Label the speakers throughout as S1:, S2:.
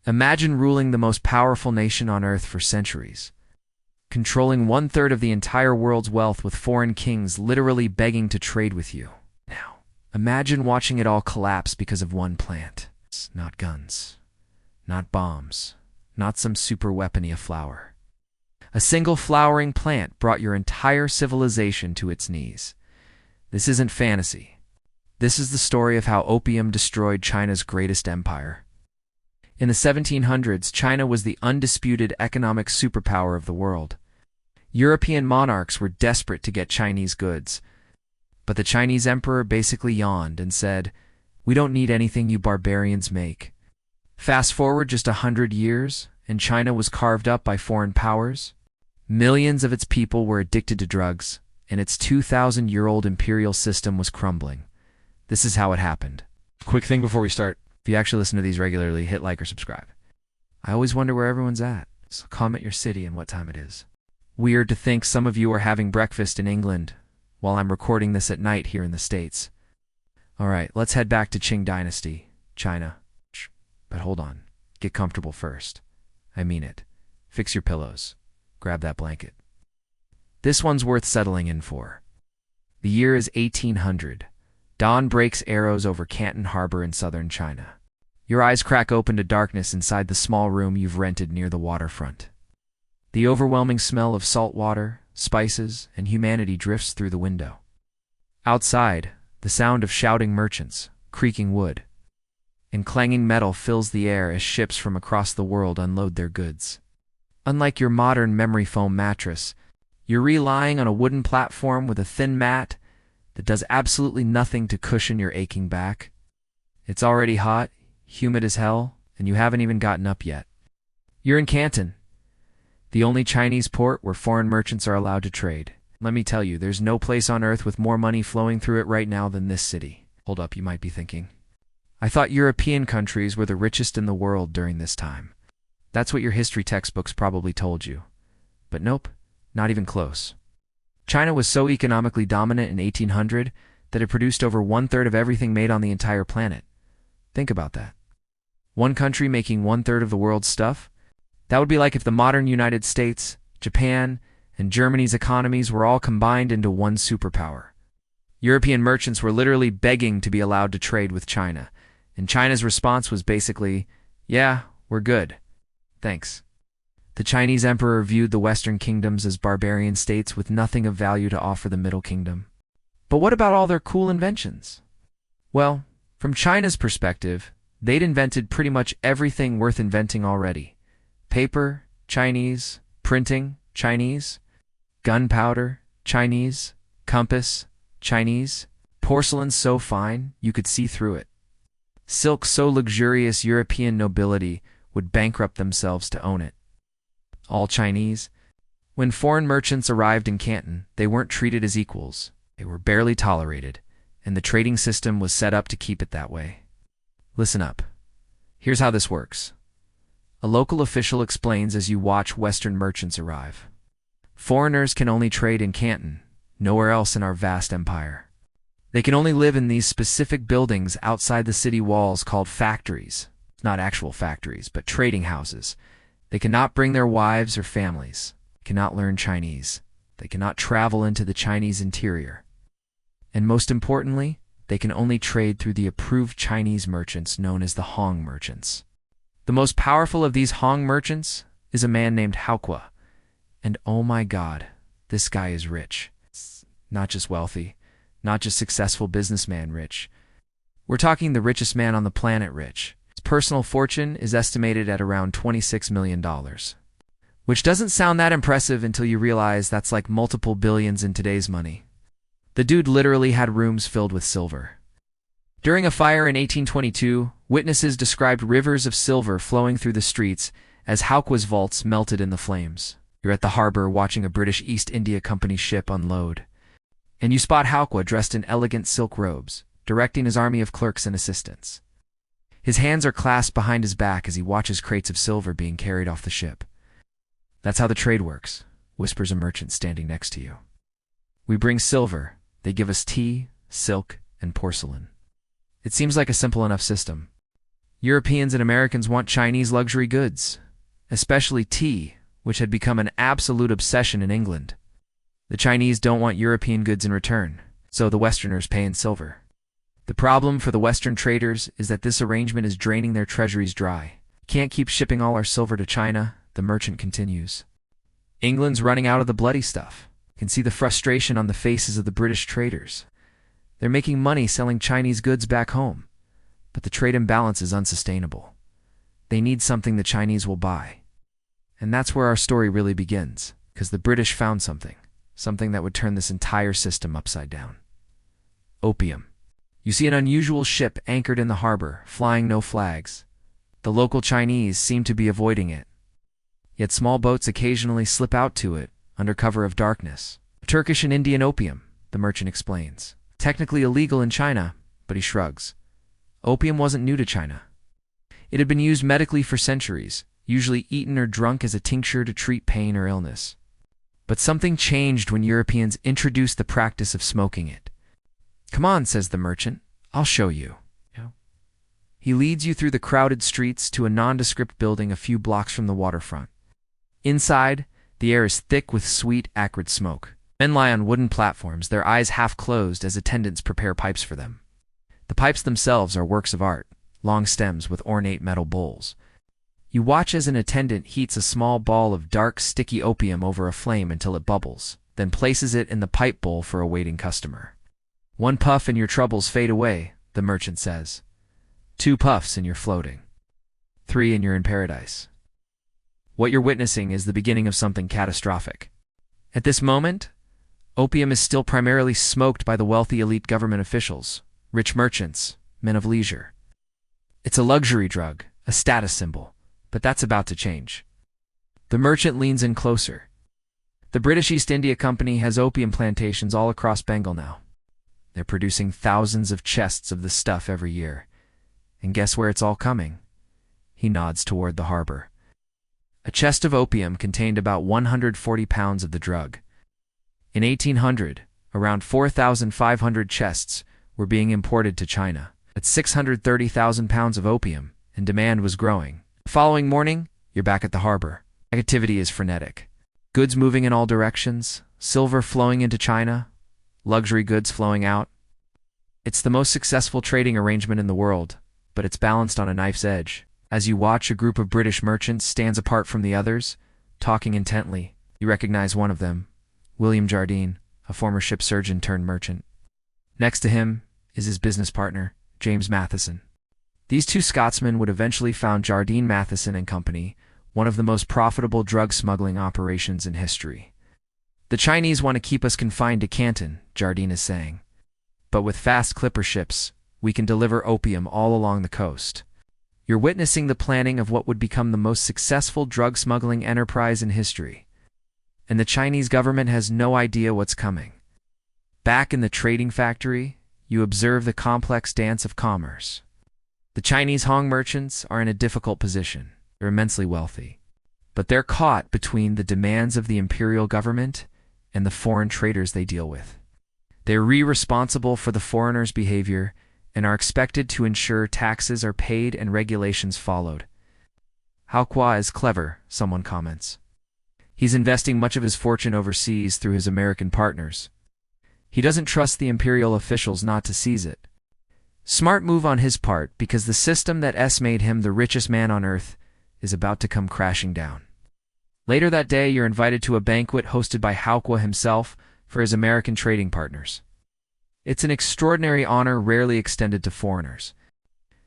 S1: Imagine ruling the most powerful nation on earth for centuries, controlling 1/3 of the entire world's wealth with foreign kings literally begging to trade with you. Now, imagine watching it all collapse because of one plant. Not guns, not bombs, not some super weapony of flower. A single flowering plant brought your entire civilization to its knees. This isn't fantasy. This is the story of how opium destroyed China's greatest empire. In the 1700s, China was the undisputed economic superpower of the world. European monarchs were desperate to get Chinese goods, but the Chinese emperor basically yawned and said, "We don't need anything you barbarians make." Fast forward just 100 years, and China was carved up by foreign powers. Millions of its people were addicted to drugs, and its 2,000-year-old imperial system was crumbling. This is how it happened.
S2: Quick thing before we start.
S1: If you actually listen to these regularly, hit like or subscribe. I always wonder where everyone's at, so comment your city and what time it is. Weird to think some of you are having breakfast in England, while I'm recording this at night here in the States. Alright, let's head back to Qing Dynasty, China. But hold on, get comfortable first. I mean it. Fix your pillows. Grab that blanket. This one's worth settling in for. The year is 1800. Dawn breaks arrows over Canton Harbor in southern China. Your eyes crack open to darkness inside the small room you've rented near the waterfront. The overwhelming smell of salt water, spices, and humanity drifts through the window. Outside, the sound of shouting merchants, creaking wood, and clanging metal fills the air as ships from across the world unload their goods. Unlike your modern memory foam mattress, you're relying on a wooden platform with a thin mat that does absolutely nothing to cushion your aching back. It's already hot, humid as hell, and you haven't even gotten up yet. You're in Canton, the only Chinese port where foreign merchants are allowed to trade. Let me tell you, there's no place on earth with more money flowing through it right now than this city. Hold up, you might be thinking. I thought European countries were the richest in the world during this time. That's what your history textbooks probably told you. But nope, not even close. China was so economically dominant in 1800 that it produced over 1/3 of everything made on the entire planet. Think about that. One country making 1/3 of the world's stuff? That would be like if the modern United States, Japan, and Germany's economies were all combined into one superpower. European merchants were literally begging to be allowed to trade with China, and China's response was basically, "Yeah, we're good. Thanks." The Chinese emperor viewed the Western kingdoms as barbarian states with nothing of value to offer the Middle Kingdom. But what about all their cool inventions? Well, from China's perspective, they'd invented pretty much everything worth inventing already. Paper, Chinese. Printing, Chinese. Gunpowder, Chinese. Compass, Chinese. Porcelain so fine you could see through it. Silk so luxurious European nobility would bankrupt themselves to own it. All Chinese. When foreign merchants arrived in Canton, they weren't treated as equals. They were barely tolerated, and the trading system was set up to keep it that way. Listen up. Here's how this works. A local official explains as you watch Western merchants arrive. Foreigners can only trade in Canton, nowhere else in our vast empire. They can only live in these specific buildings outside the city walls called factories. Not actual factories, but trading houses. They cannot bring their wives or families. They cannot learn Chinese. They cannot travel into the Chinese interior. And most importantly, they can only trade through the approved Chinese merchants known as the Hong merchants. The most powerful of these Hong merchants is a man named Haokua. And oh my God, this guy is rich. Not just wealthy, not just successful businessman rich. We're talking the richest man on the planet rich. His personal fortune is estimated at around $26 million. Which doesn't sound that impressive until you realize that's like multiple billions in today's money. The dude literally had rooms filled with silver. During a fire in 1822, witnesses described rivers of silver flowing through the streets as Haokua's vaults melted in the flames. You're at the harbor watching a British East India Company ship unload. And you spot Haokua dressed in elegant silk robes, directing his army of clerks and assistants. His hands are clasped behind his back as he watches crates of silver being carried off the ship. "That's how the trade works," whispers a merchant standing next to you. "We bring silver, they give us tea, silk, and porcelain." It seems like a simple enough system. Europeans and Americans want Chinese luxury goods, especially tea, which had become an absolute obsession in England. The Chinese don't want European goods in return, so the Westerners pay in silver. The problem for the Western traders is that this arrangement is draining their treasuries dry. Can't keep shipping all our silver to China, the merchant continues. England's running out of the bloody stuff. You can see the frustration on the faces of the British traders. They're making money selling Chinese goods back home, but the trade imbalance is unsustainable. They need something the Chinese will buy. And that's where our story really begins, because the British found something that would turn this entire system upside down. Opium. You see an unusual ship anchored in the harbor, flying no flags. The local Chinese seem to be avoiding it. Yet small boats occasionally slip out to it, under cover of darkness. Turkish and Indian opium, the merchant explains. Technically illegal in China, but he shrugs. Opium wasn't new to China. It had been used medically for centuries, usually eaten or drunk as a tincture to treat pain or illness. But something changed when Europeans introduced the practice of smoking it. "Come on," says the merchant, "I'll show you." He leads you through the crowded streets to a nondescript building a few blocks from the waterfront. Inside, the air is thick with sweet, acrid smoke. Men lie on wooden platforms, their eyes half closed as attendants prepare pipes for them. The pipes themselves are works of art, long stems with ornate metal bowls. You watch as an attendant heats a small ball of dark, sticky opium over a flame until it bubbles, then places it in the pipe bowl for a waiting customer. "One puff and your troubles fade away," the merchant says. 2 puffs and you're floating. 3 and you're in paradise. What you're witnessing is the beginning of something catastrophic. At this moment, opium is still primarily smoked by the wealthy elite government officials, rich merchants, men of leisure. It's a luxury drug, a status symbol, but that's about to change. The merchant leans in closer. The British East India Company has opium plantations all across Bengal now. They're producing thousands of chests of the stuff every year. And guess where it's all coming? He nods toward the harbor. A chest of opium contained about 140 pounds of the drug. In 1800, around 4,500 chests were being imported to China. That's 630,000 pounds of opium, and demand was growing. The following morning, you're back at the harbor. Activity is frenetic. Goods moving in all directions, silver flowing into China, luxury goods flowing out. It's the most successful trading arrangement in the world, but it's balanced on a knife's edge. As you watch, a group of British merchants stands apart from the others, talking intently. You recognize one of them, William Jardine, a former ship surgeon turned merchant. Next to him is his business partner, James Matheson. These 2 Scotsmen would eventually found Jardine Matheson and Company, one of the most profitable drug smuggling operations in history. "The Chinese want to keep us confined to Canton," Jardine is saying. "But with fast clipper ships, we can deliver opium all along the coast." You're witnessing the planning of what would become the most successful drug smuggling enterprise in history. And the Chinese government has no idea what's coming. Back in the trading factory, you observe the complex dance of commerce. The Chinese Hong merchants are in a difficult position. They're immensely wealthy. But they're caught between the demands of the imperial government and the foreign traders they deal with. They're responsible for the foreigners' behavior and are expected to ensure taxes are paid and regulations followed. "Hao is clever," someone comments. "He's investing much of his fortune overseas through his American partners. He doesn't trust the imperial officials not to seize it. Smart move on his part, because the system that made him the richest man on earth is about to come crashing down." Later that day, you're invited to a banquet hosted by Hao himself for his American trading partners. It's an extraordinary honor rarely extended to foreigners.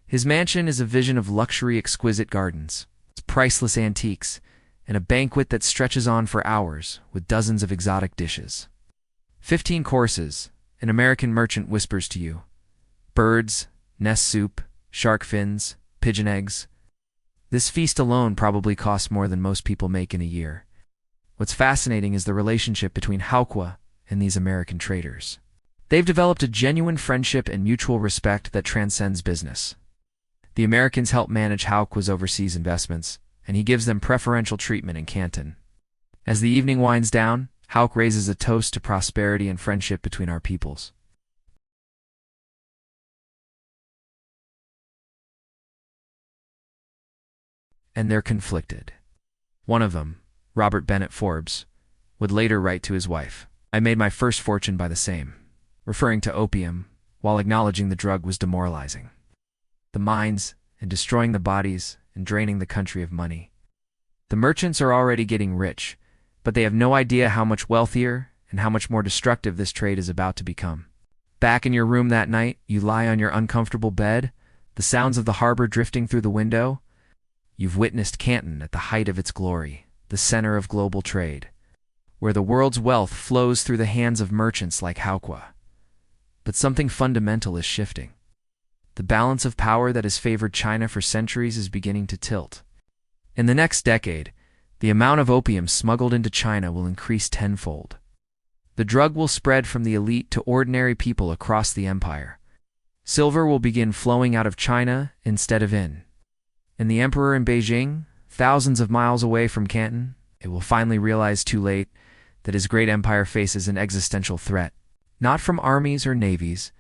S1: His mansion is a vision of luxury, exquisite gardens, priceless antiques, and a banquet that stretches on for hours with dozens of exotic dishes. 15 courses, an American merchant whispers to you. Birds, nest soup, shark fins, pigeon eggs. This feast alone probably costs more than most people make in a year. What's fascinating is the relationship between Hao and these American traders. They've developed a genuine friendship and mutual respect that transcends business. The Americans help manage Hao's overseas investments, and he gives them preferential treatment in Canton. As the evening winds down, Hao raises a toast to prosperity and friendship between our peoples. and they're conflicted. One of them, Robert Bennett Forbes, would later write to his wife, "I made my first fortune by the same," referring to opium, while acknowledging the drug was demoralizing. The minds, and destroying the bodies, and draining the country of money. The merchants are already getting rich, but they have no idea how much wealthier and how much more destructive this trade is about to become. Back in your room that night, you lie on your uncomfortable bed, the sounds of the harbor drifting through the window. You've witnessed Canton at the height of its glory, the center of global trade, where the world's wealth flows through the hands of merchants like Hauqua. But something fundamental is shifting. The balance of power that has favored China for centuries is beginning to tilt. In the next decade, the amount of opium smuggled into China will increase tenfold. The drug will spread from the elite to ordinary people across the empire. Silver will begin flowing out of China instead of in. And the emperor in Beijing, thousands of miles away from Canton, it will finally realize too late that his great empire faces an existential threat, not from armies or navies,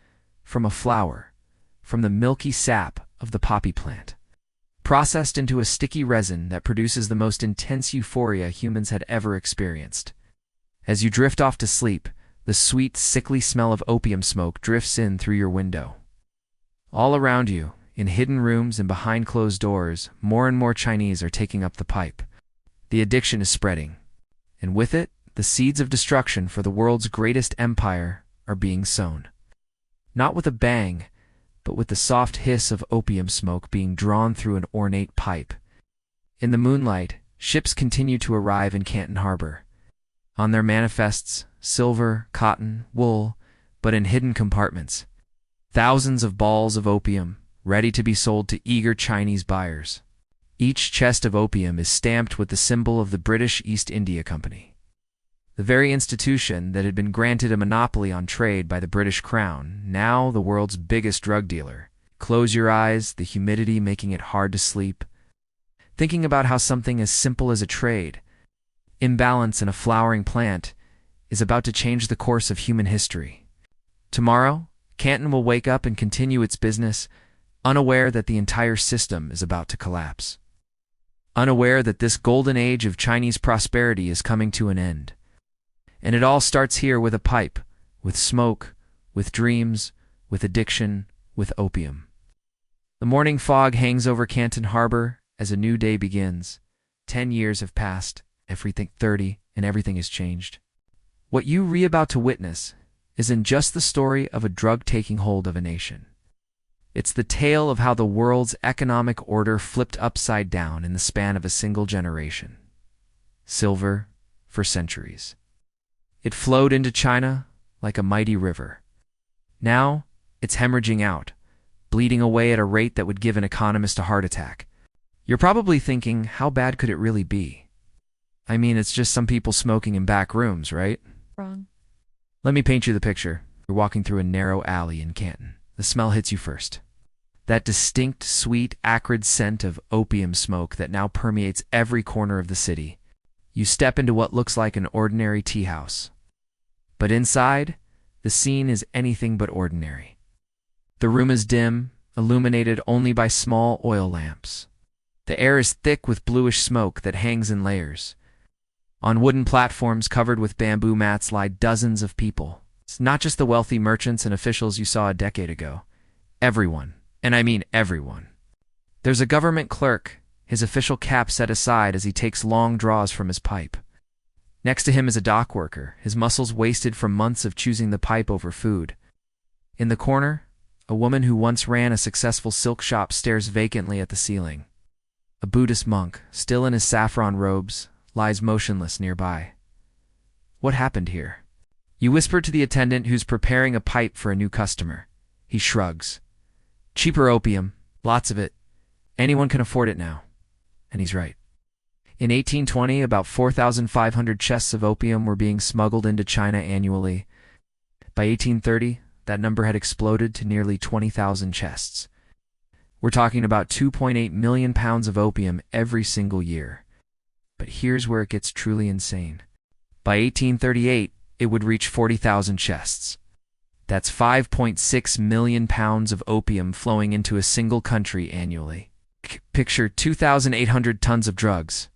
S1: from a flower, from the milky sap of the poppy plant, processed into a sticky resin that produces the most intense euphoria humans had ever experienced. As you drift off to sleep, the sweet, sickly smell of opium smoke drifts in through your window. All around you, in hidden rooms and behind closed doors, more and more Chinese are taking up the pipe. The addiction is spreading, and with it, the seeds of destruction for the world's greatest empire are being sown. Not with a bang, but with the soft hiss of opium smoke being drawn through an ornate pipe. In the moonlight, ships continue to arrive in Canton Harbor. On their manifests, silver, cotton, wool, but in hidden compartments, thousands of balls of opium, ready to be sold to eager Chinese buyers. Each chest of opium is stamped with the symbol of the British East India Company, the very institution that had been granted a monopoly on trade by the British Crown, now the world's biggest drug dealer. Close your eyes, the humidity making it hard to sleep, thinking about how something as simple as a trade, imbalance in a flowering plant, is about to change the course of human history. Tomorrow, Canton will wake up and continue its business, unaware that the entire system is about to collapse. Unaware that this golden age of Chinese prosperity is coming to an end. And it all starts here with a pipe, with smoke, with dreams, with addiction, with opium. The morning fog hangs over Canton Harbor as a new day begins. 10 years have passed, everything 30, and everything has changed. What you about to witness isn't just the story of a drug taking hold of a nation. It's the tale of how the world's economic order flipped upside down in the span of a single generation. Silver for centuries. It flowed into China like a mighty river. Now, it's hemorrhaging out, bleeding away at a rate that would give an economist a heart attack. You're probably thinking, how bad could it really be? I mean, it's just some people smoking in back rooms, right?
S2: Wrong.
S1: Let me paint you the picture. You're walking through a narrow alley in Canton. The smell hits you first. That distinct, sweet, acrid scent of opium smoke that now permeates every corner of the city. You step into what looks like an ordinary tea house. But inside, the scene is anything but ordinary. The room is dim, illuminated only by small oil lamps. The air is thick with bluish smoke that hangs in layers. On wooden platforms covered with bamboo mats lie dozens of people. It's not just the wealthy merchants and officials you saw a decade ago. Everyone, and I mean everyone. There's a government clerk, his official cap set aside as he takes long draws from his pipe. Next to him is a dock worker, his muscles wasted from months of choosing the pipe over food. In the corner, a woman who once ran a successful silk shop stares vacantly at the ceiling. A Buddhist monk, still in his saffron robes, lies motionless nearby. What happened here? You whisper to the attendant who's preparing a pipe for a new customer. He shrugs. Cheaper opium, lots of it. Anyone can afford it now. And he's right. In 1820, about 4,500 chests of opium were being smuggled into China annually. By 1830, that number had exploded to nearly 20,000 chests. We're talking about 2.8 million pounds of opium every single year. But here's where it gets truly insane. By 1838, it would reach 40,000 chests. That's 5.6 million pounds of opium flowing into a single country annually. Picture 2,800 tons of drugs.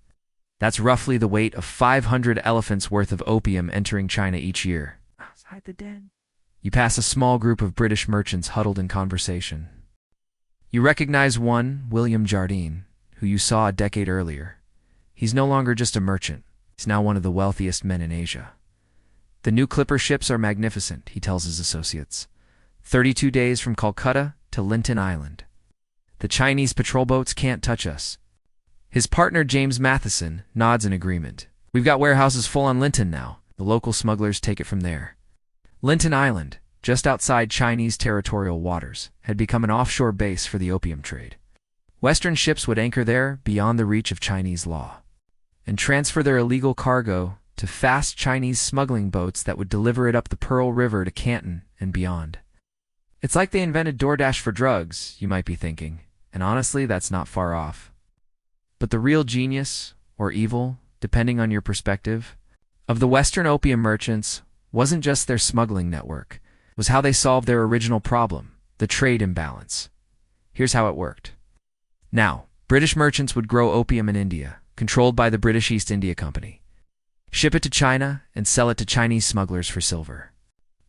S1: That's roughly the weight of 500 elephants worth of opium entering China each year. Outside the den. You pass a small group of British merchants huddled in conversation. You recognize one, William Jardine, who you saw a decade earlier. He's no longer just a merchant. He's now one of the wealthiest men in Asia. The new clipper ships are magnificent, he tells his associates. 32 days from Calcutta to Linton Island. The Chinese patrol boats can't touch us. His partner James Matheson nods in agreement. We've got warehouses full on Linton now. The local smugglers take it from there. Linton Island, just outside Chinese territorial waters, had become an offshore base for the opium trade. Western ships would anchor there beyond the reach of Chinese law and transfer their illegal cargo to fast Chinese smuggling boats that would deliver it up the Pearl River to Canton and beyond. It's like they invented DoorDash for drugs, you might be thinking, and honestly, that's not far off. But the real genius, or evil, depending on your perspective, of the Western opium merchants wasn't just their smuggling network. It was how they solved their original problem, the trade imbalance. Here's how it worked. Now, British merchants would grow opium in India, controlled by the British East India Company, ship it to China, and sell it to Chinese smugglers for silver.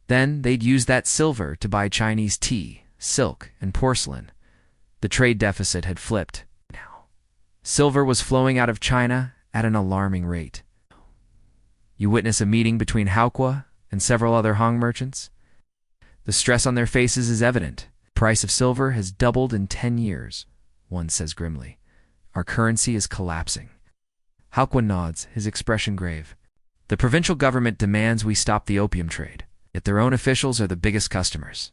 S1: Then they'd use that silver to buy Chinese tea, silk, and porcelain. The trade deficit had flipped. Now, silver was flowing out of China at an alarming rate. You witness a meeting between Haokua and several other Hong merchants. The stress on their faces is evident. The price of silver has doubled in 10 years, one says grimly. Our currency is collapsing. Haokua nods, his expression grave. The provincial government demands we stop the opium trade, yet their own officials are the biggest customers.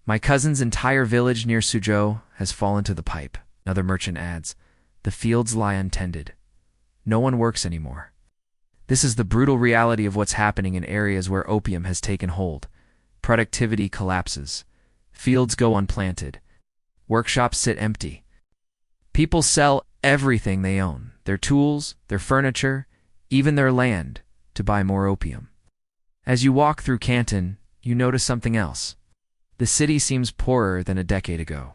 S1: My cousin's entire village near Suzhou has fallen to the pipe, another merchant adds. The fields lie untended. No one works anymore. This is the brutal reality of what's happening in areas where opium has taken hold. Productivity collapses. Fields go unplanted. Workshops sit empty. People sell everything they own, their tools, their furniture, even their land, to buy more opium. As you walk through Canton, you notice something else. The city seems poorer than a decade ago.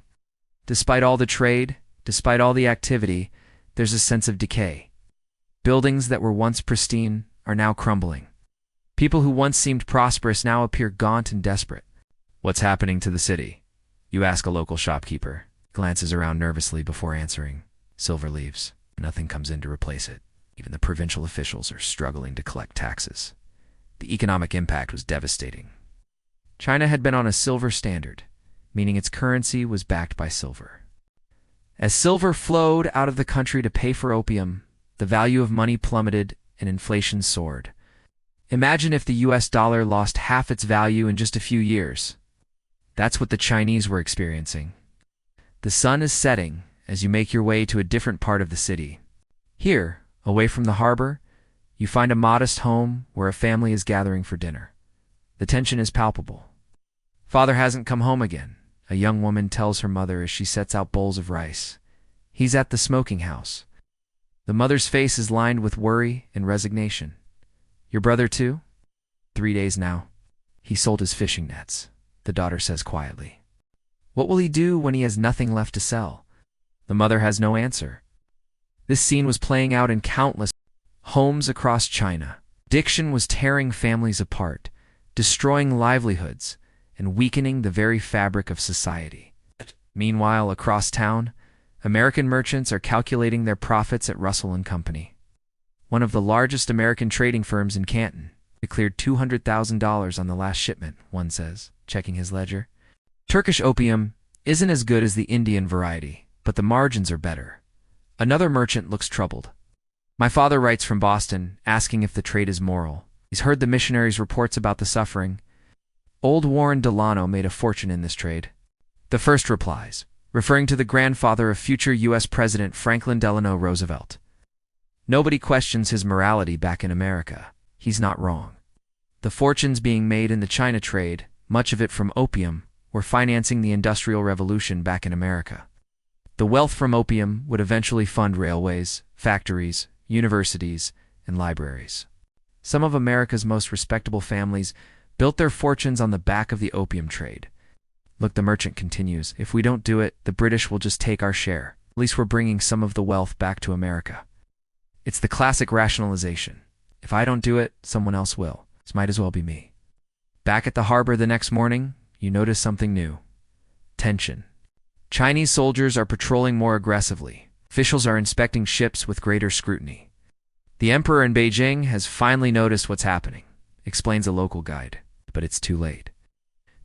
S1: Despite all the trade, despite all the activity, there's a sense of decay. Buildings that were once pristine are now crumbling. People who once seemed prosperous now appear gaunt and desperate. What's happening to the city? You ask a local shopkeeper. Glances around nervously before answering. Silver leaves. Nothing comes in to replace it. Even the provincial officials are struggling to collect taxes. The economic impact was devastating. China had been on a silver standard, meaning its currency was backed by silver. As silver flowed out of the country to pay for opium, the value of money plummeted and inflation soared. Imagine if the US dollar lost half its value in just a few years. That's what the Chinese were experiencing. The sun is setting as you make your way to a different part of the city. Here, away from the harbor, you find a modest home where a family is gathering for dinner. The tension is palpable. Father hasn't come home again, a young woman tells her mother as she sets out bowls of rice. He's at the smoking house. The mother's face is lined with worry and resignation. Your brother too? 3 days now. He sold his fishing nets, the daughter says quietly. What will he do when he has nothing left to sell? The mother has no answer. This scene was playing out in countless homes across China. Addiction was tearing families apart, destroying livelihoods, and weakening the very fabric of society. Meanwhile, across town, American merchants are calculating their profits at Russell and Company. One of the largest American trading firms in Canton. It cleared $200,000 on the last shipment, one says, checking his ledger. Turkish opium isn't as good as the Indian variety, but the margins are better. Another merchant looks troubled. My father writes from Boston, asking if the trade is moral. He's heard the missionaries' reports about the suffering. Old Warren Delano made a fortune in this trade. The first replies, referring to the grandfather of future U.S. President Franklin Delano Roosevelt. Nobody questions his morality back in America. He's not wrong. The fortunes being made in the China trade, much of it from opium, were financing the Industrial Revolution back in America. The wealth from opium would eventually fund railways, factories, universities, and libraries. Some of America's most respectable families built their fortunes on the back of the opium trade. Look, the merchant continues, if we don't do it, the British will just take our share. least we're bringing some of the wealth back to America. It's the classic rationalization. If I don't do it, someone else will. This might as well be me. Back at the harbor the next morning, you notice something new. Tension. Chinese soldiers are patrolling more aggressively. Officials are inspecting ships with greater scrutiny. The emperor in Beijing has finally noticed what's happening, explains a local guide. But it's too late.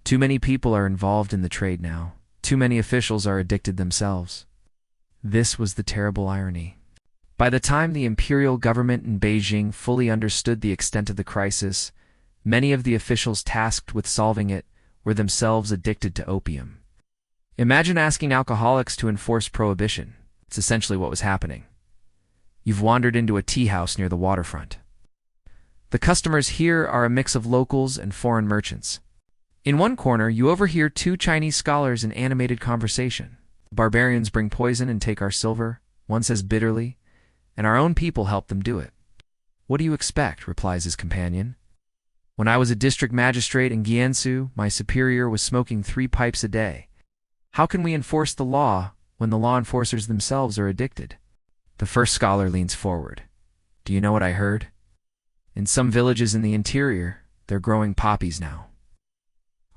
S1: Too many people are involved in the trade now. Too many officials are addicted themselves. This was the terrible irony. By the time the imperial government in Beijing fully understood the extent of the crisis, many of the officials tasked with solving it were themselves addicted to opium. Imagine asking alcoholics to enforce prohibition. It's essentially what was happening. You've wandered into a tea house near the waterfront. The customers here are a mix of locals and foreign merchants. In one corner, you overhear two Chinese scholars in animated conversation. Barbarians bring poison and take our silver, one says bitterly, and our own people help them do it. What do you expect? Replies his companion. When I was a district magistrate in Jiangsu, my superior was smoking 3 pipes a day. How can we enforce the law when the law enforcers themselves are addicted? The first scholar leans forward. Do you know what I heard? In some villages in the interior, they're growing poppies now.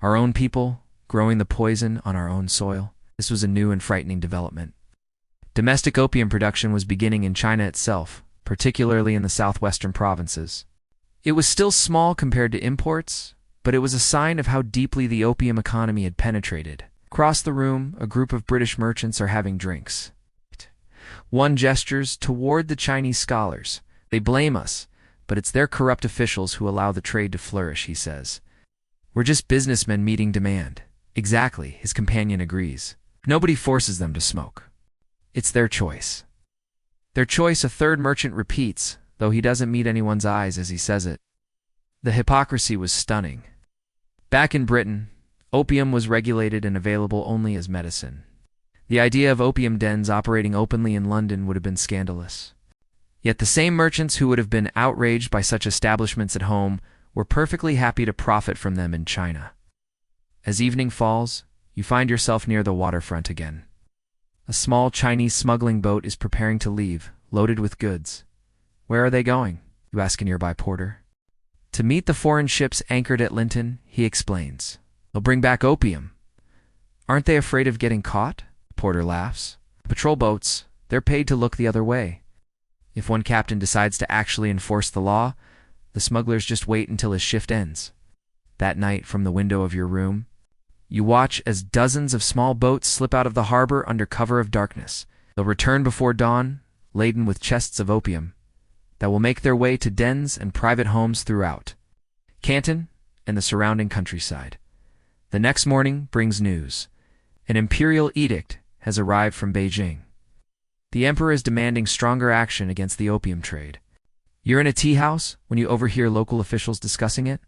S1: Our own people, growing the poison on our own soil. This was a new and frightening development. Domestic opium production was beginning in China itself, particularly in the southwestern provinces. It was still small compared to imports, but it was a sign of how deeply the opium economy had penetrated. Across the room, a group of British merchants are having drinks. One gestures toward the Chinese scholars. They blame us, but it's their corrupt officials who allow the trade to flourish, he says. We're just businessmen meeting demand. Exactly, his companion agrees. Nobody forces them to smoke. It's their choice. Their choice, a third merchant repeats, though he doesn't meet anyone's eyes as he says it. The hypocrisy was stunning. Back in Britain, opium was regulated and available only as medicine. The idea of opium dens operating openly in London would have been scandalous. Yet the same merchants who would have been outraged by such establishments at home were perfectly happy to profit from them in China. As evening falls, you find yourself near the waterfront again. A small Chinese smuggling boat is preparing to leave, loaded with goods. Where are they going? You ask a nearby porter. To meet the foreign ships anchored at Linton, he explains. They'll bring back opium. Aren't they afraid of getting caught? The porter laughs. Patrol boats, they're paid to look the other way. If one captain decides to actually enforce the law, the smugglers just wait until his shift ends. That night, from the window of your room, you watch as dozens of small boats slip out of the harbor under cover of darkness. They'll return before dawn, laden with chests of opium, that will make their way to dens and private homes throughout Canton and the surrounding countryside. The next morning brings news. An imperial edict has arrived from Beijing. The emperor is demanding stronger action against the opium trade. You're in a tea house when you overhear local officials discussing it.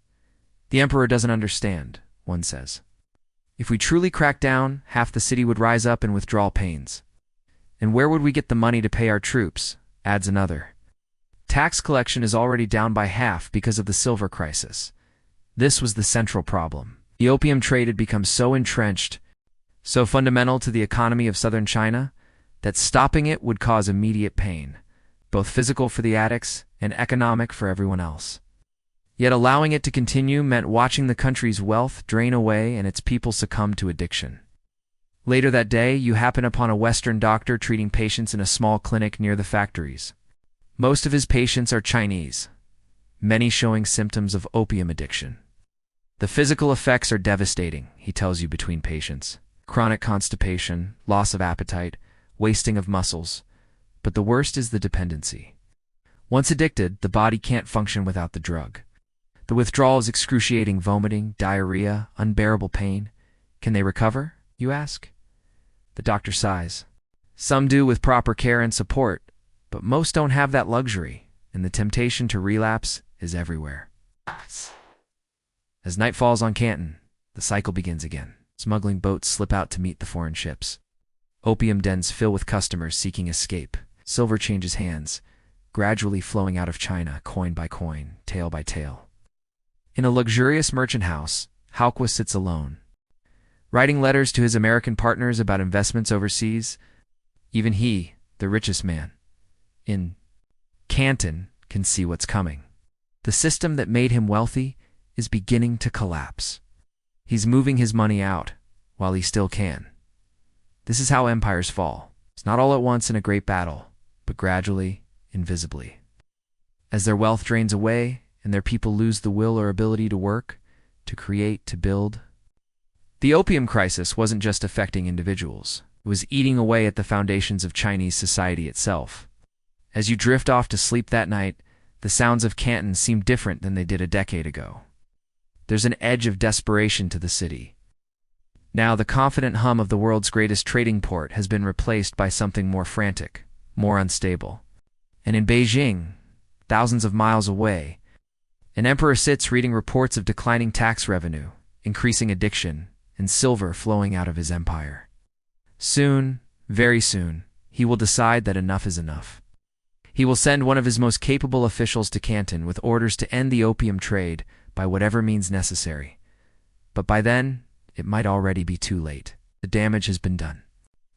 S1: The emperor doesn't understand, one says. If we truly crack down, half the city would rise up in withdrawal pains. And where would we get the money to pay our troops? Adds another. Tax collection is already down by half because of the silver crisis. This was the central problem. The opium trade had become so entrenched, so fundamental to the economy of southern China, that stopping it would cause immediate pain, both physical for the addicts and economic for everyone else. Yet allowing it to continue meant watching the country's wealth drain away and its people succumb to addiction. Later that day, you happen upon a Western doctor treating patients in a small clinic near the factories. Most of his patients are Chinese, many showing symptoms of opium addiction. The physical effects are devastating, he tells you between patients. Chronic constipation, loss of appetite, wasting of muscles. But the worst is the dependency. Once addicted, the body can't function without the drug. The withdrawal is excruciating vomiting, diarrhea, unbearable pain. Can they recover, you ask? The doctor sighs. Some do with proper care and support, but most don't have that luxury, and the temptation to relapse is everywhere. As night falls on Canton, the cycle begins again. Smuggling boats slip out to meet the foreign ships. Opium dens fill with customers seeking escape. Silver changes hands, gradually flowing out of China, coin by coin, tael by tael. In a luxurious merchant house, Haukwa sits alone. Writing letters to his American partners about investments overseas, Even he, the richest man in Canton, can see what's coming. The system that made him wealthy is beginning to collapse. He's moving his money out while he still can. This is how empires fall. It's not all at once in a great battle, but gradually, invisibly. As their wealth drains away and their people lose the will or ability to work, to create, to build. The opium crisis wasn't just affecting individuals. It was eating away at the foundations of Chinese society itself. As you drift off to sleep that night, the sounds of Canton seem different than they did a decade ago. There's an edge of desperation to the city. Now, the confident hum of the world's greatest trading port has been replaced by something more frantic, more unstable. And in Beijing, thousands of miles away, an emperor sits reading reports of declining tax revenue, increasing addiction, and silver flowing out of his empire. Soon, very soon, he will decide that enough is enough. He will send one of his most capable officials to Canton with orders to end the opium trade by whatever means necessary. But by then, it might already be too late. The damage has been done.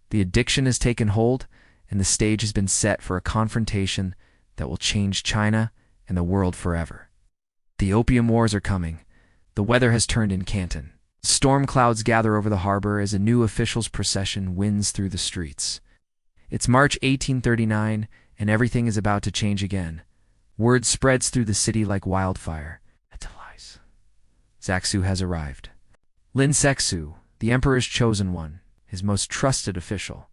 S1: The addiction has taken hold, and the stage has been set for a confrontation that will change China and the world forever. The opium wars are coming. The weather has turned in Canton. Storm clouds gather over the harbor as a new official's procession winds through the streets. It's March 1839, and everything is about to change again. Word spreads through the city like wildfire. Zaxu has arrived. Lin Sexu, the emperor's chosen one, his most trusted official,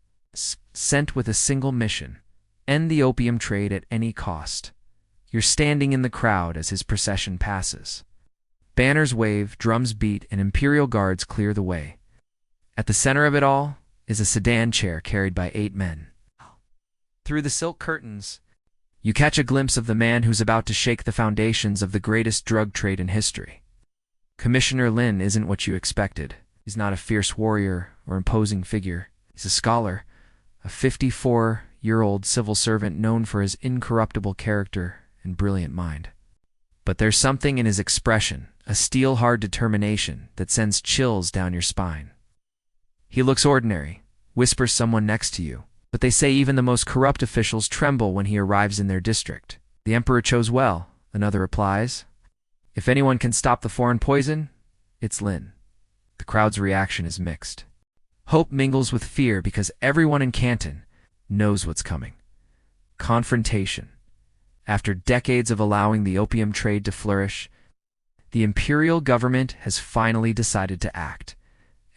S1: sent with a single mission: end the opium trade at any cost. You're standing in the crowd as his procession passes. Banners wave, drums beat, and imperial guards clear the way. At the center of it all is a sedan chair carried by 8 men. Through the silk curtains, you catch a glimpse of the man who's about to shake the foundations of the greatest drug trade in history. Commissioner Lin isn't what you expected. He's not a fierce warrior or imposing figure. He's a scholar, a 54-year-old civil servant known for his incorruptible character and brilliant mind. But there's something in his expression, a steel-hard determination that sends chills down your spine. He looks ordinary, whispers someone next to you, but they say even the most corrupt officials tremble when he arrives in their district. The emperor chose well, another replies. If anyone can stop the foreign poison, it's Lin. The crowd's reaction is mixed. Hope mingles with fear because everyone in Canton knows what's coming. Confrontation. After decades of allowing the opium trade to flourish, the imperial government has finally decided to act,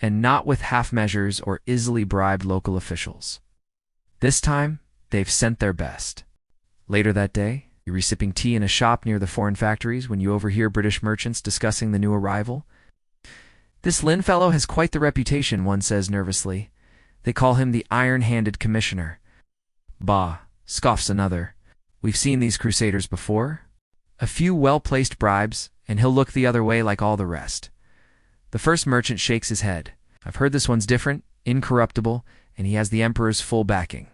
S1: and not with half measures or easily bribed local officials. This time, they've sent their best. Later that day, you're sipping tea in a shop near the foreign factories when you overhear British merchants discussing the new arrival. This Lin fellow has quite the reputation, one says nervously. They call him the iron-handed commissioner. Bah, scoffs another. We've seen these crusaders before. A few well-placed bribes, and he'll look the other way like all the rest. The first merchant shakes his head. I've heard this one's different, incorruptible, and he has the emperor's full backing.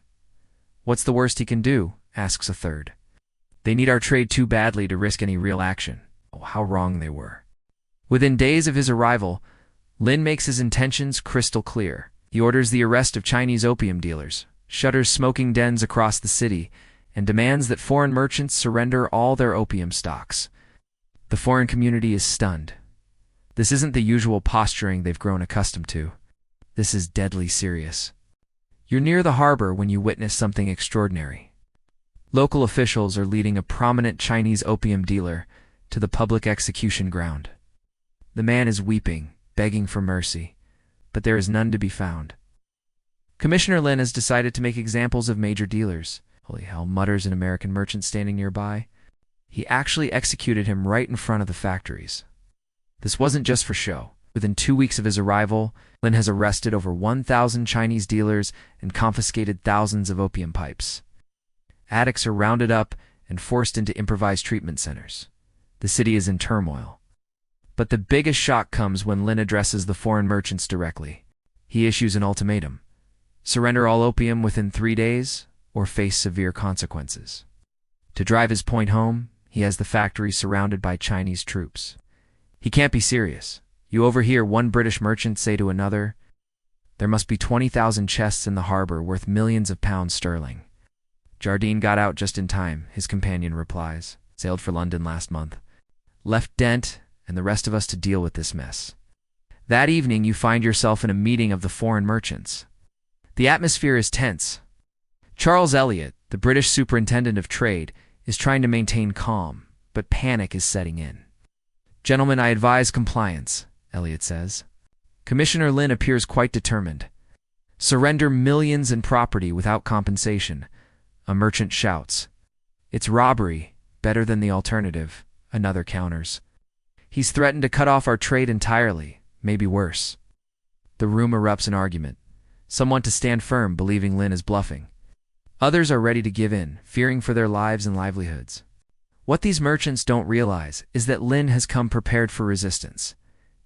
S1: What's the worst he can do? Asks a third. They need our trade too badly to risk any real action. Oh, how wrong they were. Within days of his arrival, Lin makes his intentions crystal clear. He orders the arrest of Chinese opium dealers, shutters smoking dens across the city, and demands that foreign merchants surrender all their opium stocks. The foreign community is stunned. This isn't the usual posturing they've grown accustomed to. This is deadly serious. You're near the harbor when you witness something extraordinary. Local officials are leading a prominent Chinese opium dealer to the public execution ground. The man is weeping, begging for mercy, but there is none to be found. Commissioner Lin has decided to make examples of major dealers. Holy hell, mutters an American merchant standing nearby. He actually executed him right in front of the factories. This wasn't just for show. Within 2 weeks of his arrival, Lin has arrested over 1,000 Chinese dealers and confiscated thousands of opium pipes. Addicts are rounded up and forced into improvised treatment centers. The city is in turmoil. But the biggest shock comes when Lin addresses the foreign merchants directly. He issues an ultimatum: surrender all opium within 3 days or face severe consequences. To drive his point home, he has the factory surrounded by Chinese troops. He can't be serious. You overhear one British merchant say to another, There must be 20,000 chests in the harbor worth millions of pounds sterling. Jardine got out just in time, his companion replies. Sailed for London last month. Left Dent and the rest of us to deal with this mess. That evening you find yourself in a meeting of the foreign merchants. The atmosphere is tense. Charles Elliot, the British Superintendent of Trade, is trying to maintain calm, but panic is setting in. "Gentlemen, I advise compliance," Elliot says. Commissioner Lin appears quite determined. "Surrender millions in property without compensation," a merchant shouts. "It's robbery, better than the alternative," another counters. "He's threatened to cut off our trade entirely, maybe worse." The room erupts in argument. Some want to stand firm, believing Lin is bluffing. Others are ready to give in, fearing for their lives and livelihoods. What these merchants don't realize is that Lin has come prepared for resistance.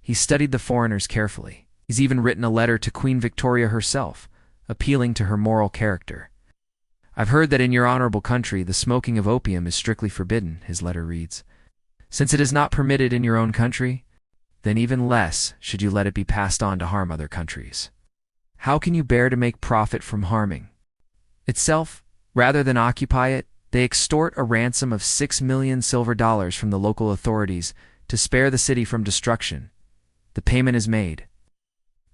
S1: He's studied the foreigners carefully. He's even written a letter to Queen Victoria herself, appealing to her moral character. "I've heard that in your honorable country the smoking of opium is strictly forbidden," his letter reads. "Since it is not permitted in your own country, then even less should you let it be passed on to harm other countries. How can you bear to make profit from harming itself? Rather than occupy it, they extort a ransom of 6 million silver dollars from the local authorities to spare the city from destruction. The payment is made.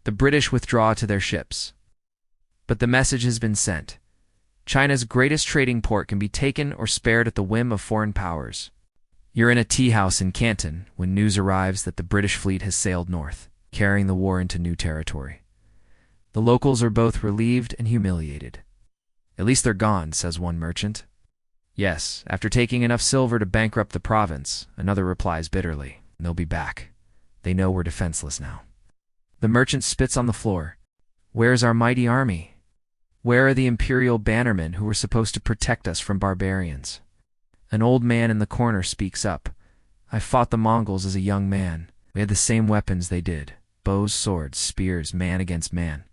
S1: The British withdraw to their ships. But the message has been sent. China's greatest trading port can be taken or spared at the whim of foreign powers. You're in a tea house in Canton when news arrives that the British fleet has sailed north, carrying the war into new territory. The locals are both relieved and humiliated. "At least they're gone," says one merchant. "Yes, after taking enough silver to bankrupt the province," another replies bitterly. "They'll be back. They know we're defenseless now." The merchant spits on the floor. "Where's our mighty army? Where are the imperial bannermen who were supposed to protect us from barbarians?" An old man in the corner speaks up. "I fought the Mongols as a young man. We had the same weapons they did. Bows, swords, spears, man against man.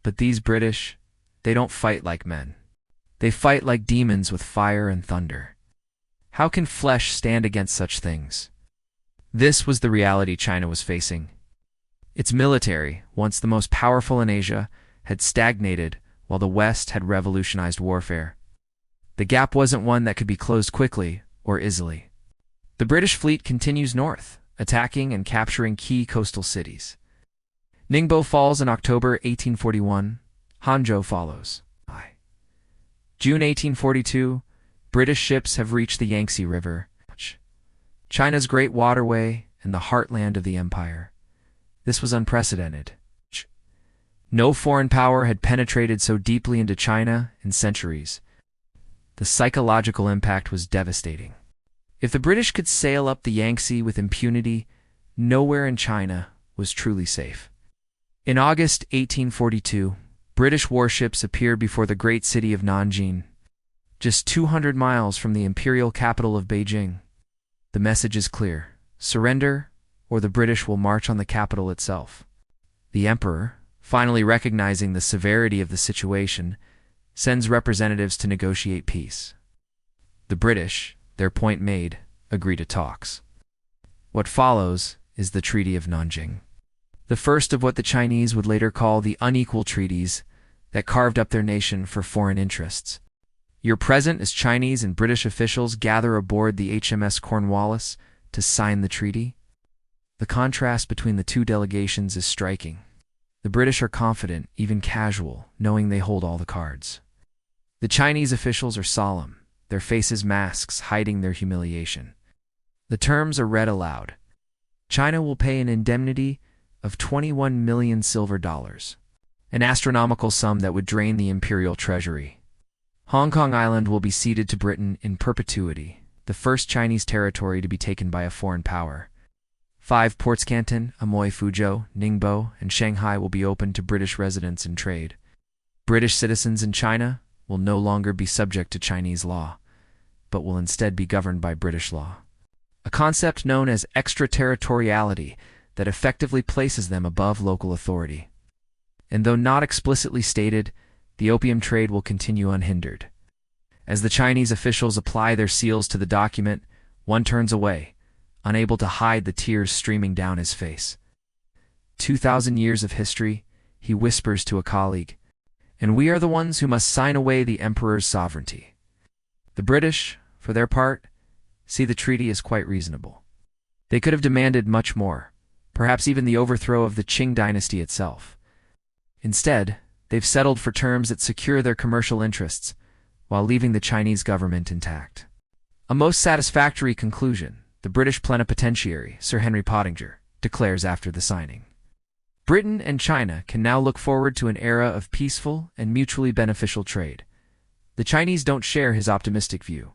S1: But these British, they don't fight like men. They fight like demons with fire and thunder. How can flesh stand against such things?" This was the reality China was facing. Its military, once the most powerful in Asia, had stagnated while the West had revolutionized warfare. The gap wasn't one that could be closed quickly or easily. The British fleet continues north, attacking and capturing key coastal cities. Ningbo falls in October 1841. Hangzhou follows. June 1842, British ships have reached the Yangtze River, China's great waterway and the heartland of the empire. This was unprecedented. No foreign power had penetrated so deeply into China in centuries. The psychological impact was devastating. If the British could sail up the Yangtze with impunity, nowhere in China was truly safe. In August 1842, British warships appeared before the great city of Nanjing, just 200 miles from the imperial capital of Beijing. The message is clear: surrender, or the British will march on the capital itself. The emperor, finally recognizing the severity of the situation, sends representatives to negotiate peace. The British, their point made, agree to talks. What follows is the Treaty of Nanjing, the first of what the Chinese would later call the unequal treaties that carved up their nation for foreign interests. Year present as Chinese and British officials gather aboard the HMS Cornwallis to sign the treaty. The contrast between the two delegations is striking. The British are confident, even casual, knowing they hold all the cards. The Chinese officials are solemn, their faces masks hiding their humiliation. The terms are read aloud. China will pay an indemnity of 21 million silver dollars, an astronomical sum that would drain the imperial treasury. Hong Kong Island will be ceded to Britain in perpetuity, the first Chinese territory to be taken by a foreign power. 5 ports, Canton, Amoy, Fuzhou, Ningbo, and Shanghai, will be open to British residents and trade. British citizens in China will no longer be subject to Chinese law, but will instead be governed by British law, a concept known as extraterritoriality that effectively places them above local authority. And though not explicitly stated, the opium trade will continue unhindered. As the Chinese officials apply their seals to the document, one turns away, unable to hide the tears streaming down his face. 2,000 years of history, he whispers to a colleague, and we are the ones who must sign away the emperor's sovereignty. The British, for their part, see the treaty as quite reasonable. They could have demanded much more, perhaps even the overthrow of the Qing dynasty itself. Instead, they've settled for terms that secure their commercial interests, while leaving the Chinese government intact. A most satisfactory conclusion, the British plenipotentiary, Sir Henry Pottinger, declares after the signing. Britain and China can now look forward to an era of peaceful and mutually beneficial trade. The Chinese don't share his optimistic view.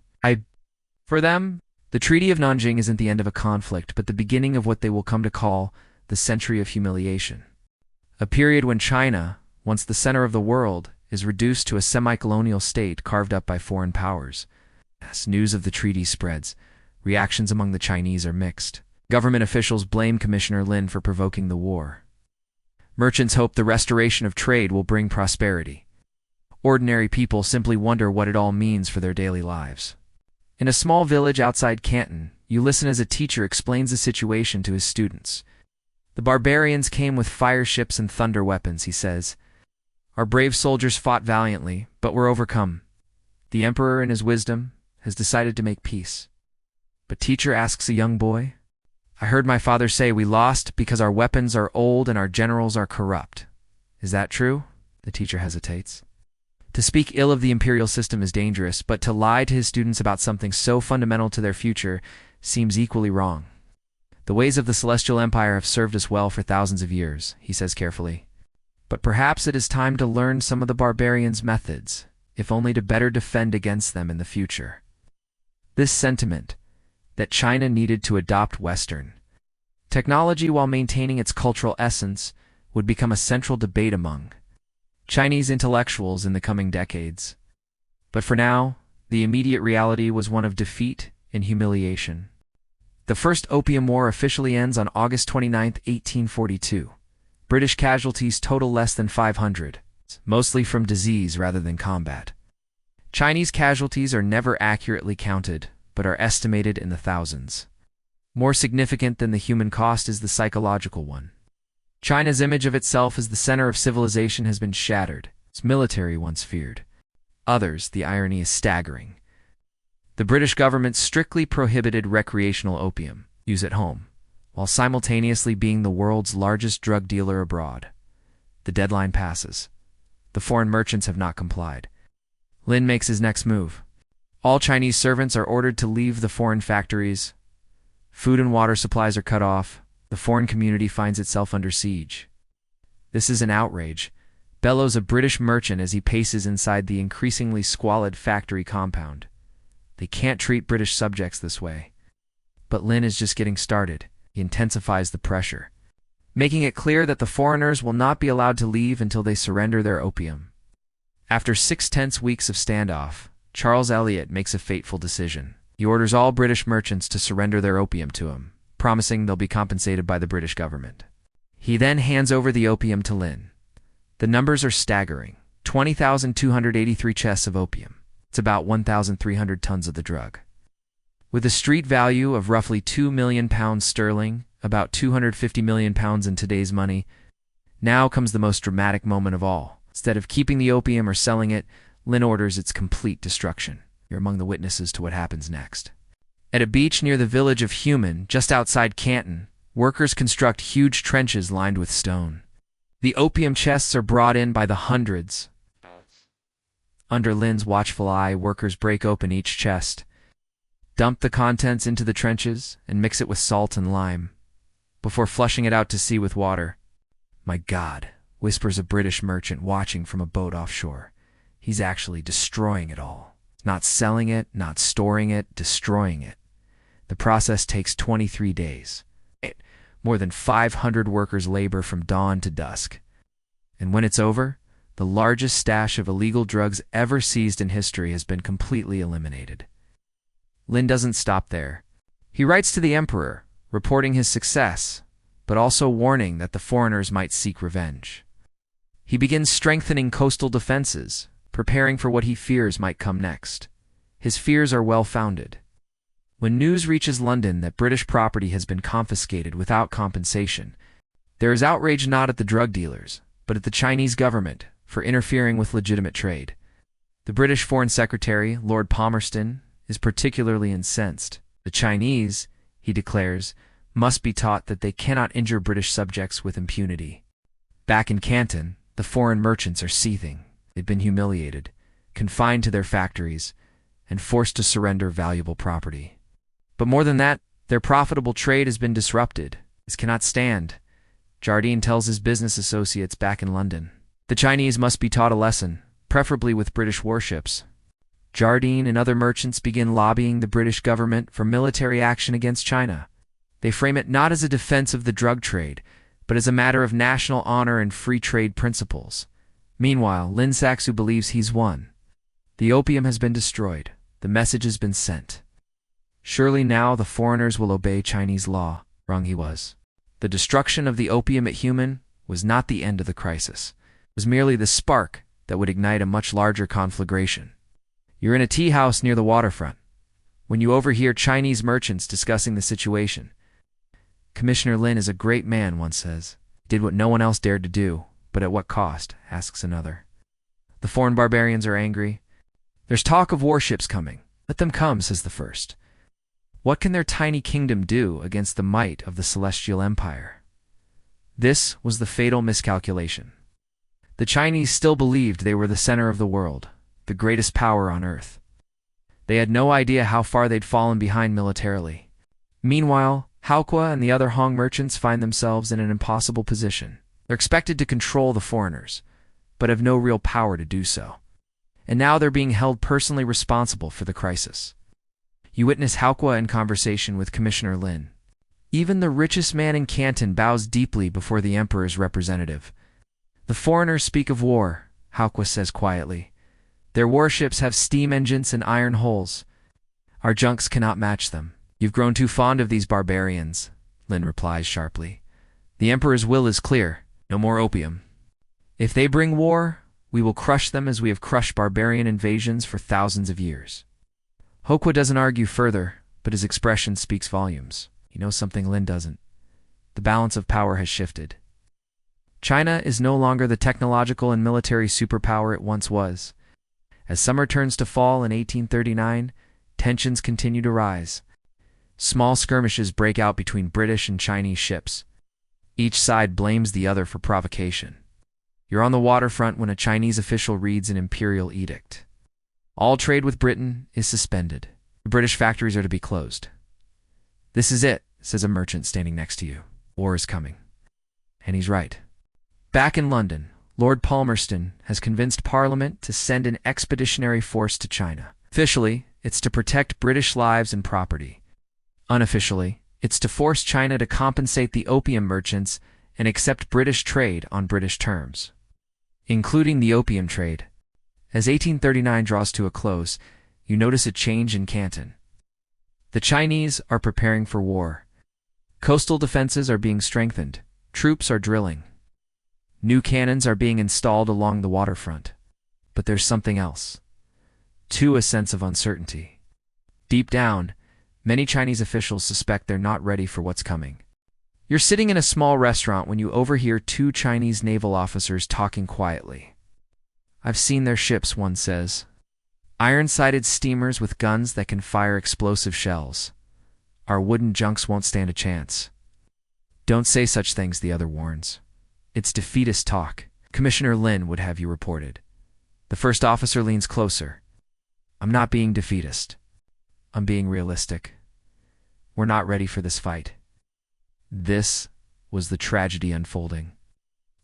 S1: For them, the Treaty of Nanjing isn't the end of a conflict, but the beginning of what they will come to call the Century of Humiliation. A period when China, once the center of the world, is reduced to a semi-colonial state carved up by foreign powers. As news of the treaty spreads, reactions among the Chinese are mixed. Government officials blame Commissioner Lin for provoking the war. Merchants hope the restoration of trade will bring prosperity. Ordinary people simply wonder what it all means for their daily lives. In a small village outside Canton, you listen as a teacher explains the situation to his students. The barbarians came with fire ships and thunder weapons, he says. Our brave soldiers fought valiantly, but were overcome. The emperor, in his wisdom, has decided to make peace. But teacher asks a young boy, I heard my father say we lost because our weapons are old and our generals are corrupt. Is that true? The teacher hesitates. To speak ill of the imperial system is dangerous, but to lie to his students about something so fundamental to their future seems equally wrong. The ways of the Celestial Empire have served us well for thousands of years, he says carefully. But perhaps it is time to learn some of the barbarians' methods, if only to better defend against them in the future. This sentiment, that China needed to adopt Western technology while maintaining its cultural essence, would become a central debate among Chinese intellectuals in the coming decades. But for now, the immediate reality was one of defeat and humiliation. The First Opium War officially ends on August 29, 1842. British casualties total less than 500, mostly from disease rather than combat. Chinese casualties are never accurately counted, but are estimated in the thousands. More significant than the human cost is the psychological one. China's image of itself as the center of civilization has been shattered. Its military once feared. Others, the irony is staggering. The British government strictly prohibited recreational opium use at home, while simultaneously being the world's largest drug dealer abroad. The deadline passes. The foreign merchants have not complied. Lin makes his next move. All Chinese servants are ordered to leave the foreign factories. Food and water supplies are cut off. The foreign community finds itself under siege. This is an outrage, bellows a British merchant as he paces inside the increasingly squalid factory compound. They can't treat British subjects this way. But Lin is just getting started. He intensifies the pressure, making it clear that the foreigners will not be allowed to leave until they surrender their opium. After 6 tense weeks of standoff, Charles Elliot makes a fateful decision. He orders all British merchants to surrender their opium to him, promising they'll be compensated by the British government. He then hands over the opium to Lin. The numbers are staggering. 20,283 chests of opium. It's about 1,300 tons of the drug. With a street value of roughly £2 million sterling, about £250 million in today's money, now comes the most dramatic moment of all. Instead of keeping the opium or selling it, Lin orders its complete destruction. You're among the witnesses to what happens next. At a beach near the village of Human, just outside Canton, workers construct huge trenches lined with stone. The opium chests are brought in by the hundreds. Under Lin's watchful eye, workers break open each chest, dump the contents into the trenches, and mix it with salt and lime, before flushing it out to sea with water. My God, whispers a British merchant watching from a boat offshore. He's actually destroying it all. Not selling it, not storing it, destroying it. The process takes 23 days. More than 500 workers labor from dawn to dusk. And when it's over, the largest stash of illegal drugs ever seized in history has been completely eliminated. Lin doesn't stop there. He writes to the emperor, reporting his success, but also warning that the foreigners might seek revenge. He begins strengthening coastal defenses, preparing for what he fears might come next. His fears are well-founded. When news reaches London that British property has been confiscated without compensation, there is outrage not at the drug dealers, but at the Chinese government for interfering with legitimate trade. The British Foreign Secretary, Lord Palmerston, is particularly incensed. The Chinese, he declares, must be taught that they cannot injure British subjects with impunity. Back in Canton, the foreign merchants are seething. They've been humiliated, confined to their factories, and forced to surrender valuable property. But more than that, their profitable trade has been disrupted. This cannot stand, Jardine tells his business associates back in London. The Chinese must be taught a lesson, preferably with British warships. Jardine and other merchants begin lobbying the British government for military action against China. They frame it not as a defense of the drug trade, but as a matter of national honor and free trade principles. Meanwhile, Lin Saxu believes he's won. The opium has been destroyed. The message has been sent. Surely now the foreigners will obey Chinese law. Wrong he was. The destruction of the opium at Human was not the end of the crisis. It was merely the spark that would ignite a much larger conflagration. You're in a tea house near the waterfront when you overhear Chinese merchants discussing the situation. Commissioner Lin is a great man, one says. He did what no one else dared to do, but at what cost, asks another. The foreign barbarians are angry. There's talk of warships coming. Let them come, says the first. What can their tiny kingdom do against the might of the Celestial Empire? This was the fatal miscalculation. The Chinese still believed they were the center of the world, the greatest power on earth. They had no idea how far they'd fallen behind militarily. Meanwhile, Haokua and the other Hong merchants find themselves in an impossible position. They're expected to control the foreigners, but have no real power to do so. And now they're being held personally responsible for the crisis. You witness Haokua in conversation with Commissioner Lin. Even the richest man in Canton bows deeply before the emperor's representative. The foreigners speak of war, Haokua says quietly. Their warships have steam engines and iron hulls. Our junks cannot match them. You've grown too fond of these barbarians, Lin replies sharply. The emperor's will is clear. No more opium. If they bring war, we will crush them as we have crushed barbarian invasions for thousands of years. Haokua doesn't argue further, but his expression speaks volumes. He knows something Lin doesn't. The balance of power has shifted. China is no longer the technological and military superpower it once was. As summer turns to fall in 1839, tensions continue to rise. Small skirmishes break out between British and Chinese ships. Each side blames the other for provocation. You're on the waterfront when a Chinese official reads an imperial edict. All trade with Britain is suspended. The British factories are to be closed. This is it, says a merchant standing next to you. War is coming. And he's right. Back in London, Lord Palmerston has convinced Parliament to send an expeditionary force to China. Officially, it's to protect British lives and property. Unofficially, it's to force China to compensate the opium merchants and accept British trade on British terms, including the opium trade. As 1839 draws to a close, you notice a change in Canton. The Chinese are preparing for war. Coastal defenses are being strengthened. Troops are drilling. New cannons are being installed along the waterfront. But there's something else. Too, a sense of uncertainty. Deep down, many Chinese officials suspect they're not ready for what's coming. You're sitting in a small restaurant when you overhear two Chinese naval officers talking quietly. I've seen their ships, one says. Iron-sided steamers with guns that can fire explosive shells. Our wooden junks won't stand a chance. Don't say such things, the other warns. It's defeatist talk. Commissioner Lin would have you reported. The first officer leans closer. I'm not being defeatist. I'm being realistic. We're not ready for this fight. This was the tragedy unfolding.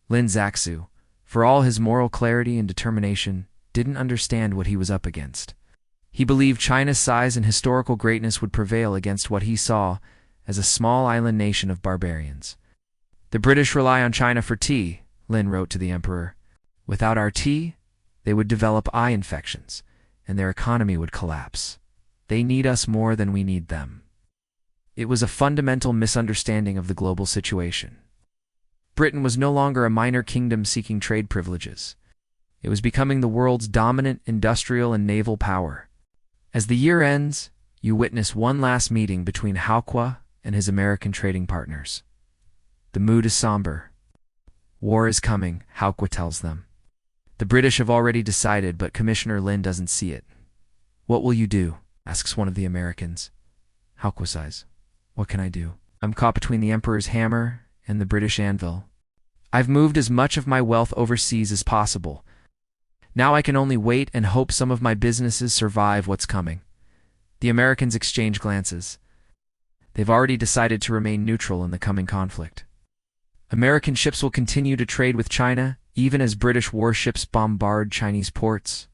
S1: Lin Saxu, for all his moral clarity and determination, didn't understand what he was up against. He believed China's size and historical greatness would prevail against what he saw as a small island nation of barbarians. The British rely on China for tea, Lin wrote to the emperor. Without our tea, they would develop eye infections, and their economy would collapse. They need us more than we need them. It was a fundamental misunderstanding of the global situation. Britain was no longer a minor kingdom seeking trade privileges. It was becoming the world's dominant industrial and naval power. As the year ends, you witness one last meeting between Haokua and his American trading partners. The mood is somber. War is coming, Haukwa tells them. The British have already decided, but Commissioner Lin doesn't see it. What will you do? Asks one of the Americans. Haukwa sighs. What can I do? I'm caught between the Emperor's hammer and the British anvil. I've moved as much of my wealth overseas as possible. Now I can only wait and hope some of my businesses survive what's coming. The Americans exchange glances. They've already decided to remain neutral in the coming conflict. American ships will continue to trade with China, even as British warships bombard Chinese ports.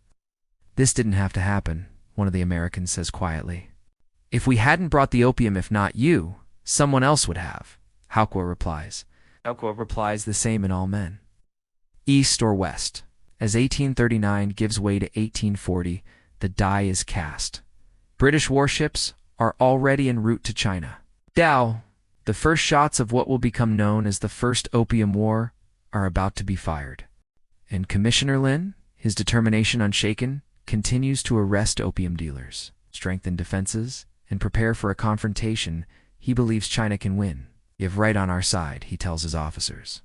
S1: This didn't have to happen, one of the Americans says quietly. If we hadn't brought the opium, if not you, someone else would have, Haukwa replies. Haukwa replies the same in all men. East or west. As 1839 gives way to 1840, the die is cast. British warships are already en route to China. Now, the first shots of what will become known as the First Opium War are about to be fired. And Commissioner Lin, his determination unshaken, continues to arrest opium dealers, strengthen defenses, and prepare for a confrontation he believes China can win. You have right on our side, he tells his officers.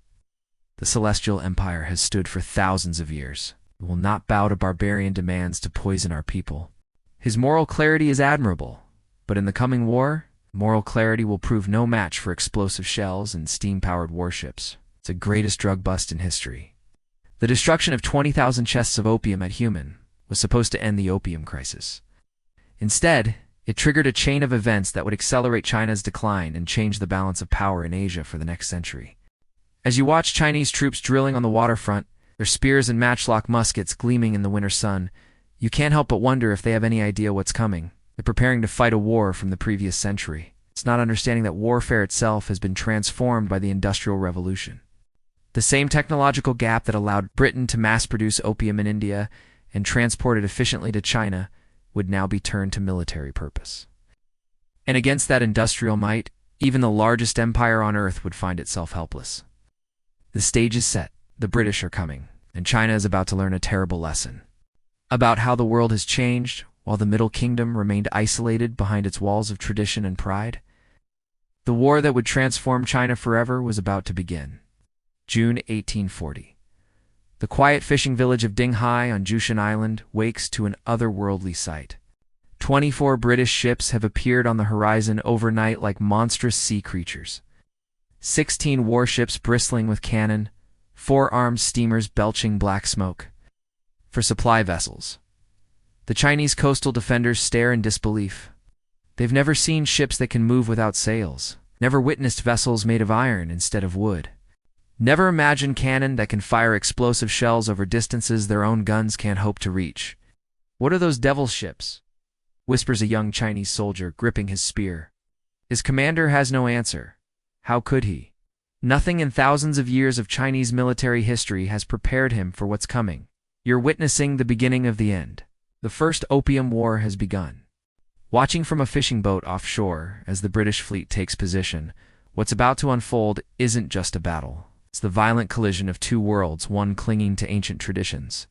S1: The Celestial Empire has stood for thousands of years. It will not bow to barbarian demands to poison our people. His moral clarity is admirable, but in the coming war, moral clarity will prove no match for explosive shells and steam-powered warships. It's the greatest drug bust in history. The destruction of 20,000 chests of opium at Human was supposed to end the opium crisis. Instead, it triggered a chain of events that would accelerate China's decline and change the balance of power in Asia for the next century. As you watch Chinese troops drilling on the waterfront, their spears and matchlock muskets gleaming in the winter sun, you can't help but wonder if they have any idea what's coming. They're preparing to fight a war from the previous century. It's not understanding that warfare itself has been transformed by the Industrial Revolution. The same technological gap that allowed Britain to mass-produce opium in India and transport it efficiently to China would now be turned to military purpose. And against that industrial might, even the largest empire on earth would find itself helpless. The stage is set, the British are coming, and China is about to learn a terrible lesson about how the world has changed while the Middle Kingdom remained isolated behind its walls of tradition and pride. The war that would transform China forever was about to begin. June 1840. The quiet fishing village of Dinghai on Jushan Island wakes to an otherworldly sight. 24 British ships have appeared on the horizon overnight like monstrous sea creatures. 16 warships bristling with cannon, 4 armed steamers belching black smoke. For supply vessels, the Chinese coastal defenders stare in disbelief. They've never seen ships that can move without sails, never witnessed vessels made of iron instead of wood, never imagined cannon that can fire explosive shells over distances their own guns can't hope to reach. What are those devil ships? Whispers a young Chinese soldier, gripping his spear. His commander has no answer. How could he? Nothing in thousands of years of Chinese military history has prepared him for what's coming. You're witnessing the beginning of the end. The First Opium War has begun. Watching from a fishing boat offshore as the British fleet takes position, what's about to unfold isn't just a battle. It's the violent collision of two worlds, one clinging to ancient traditions,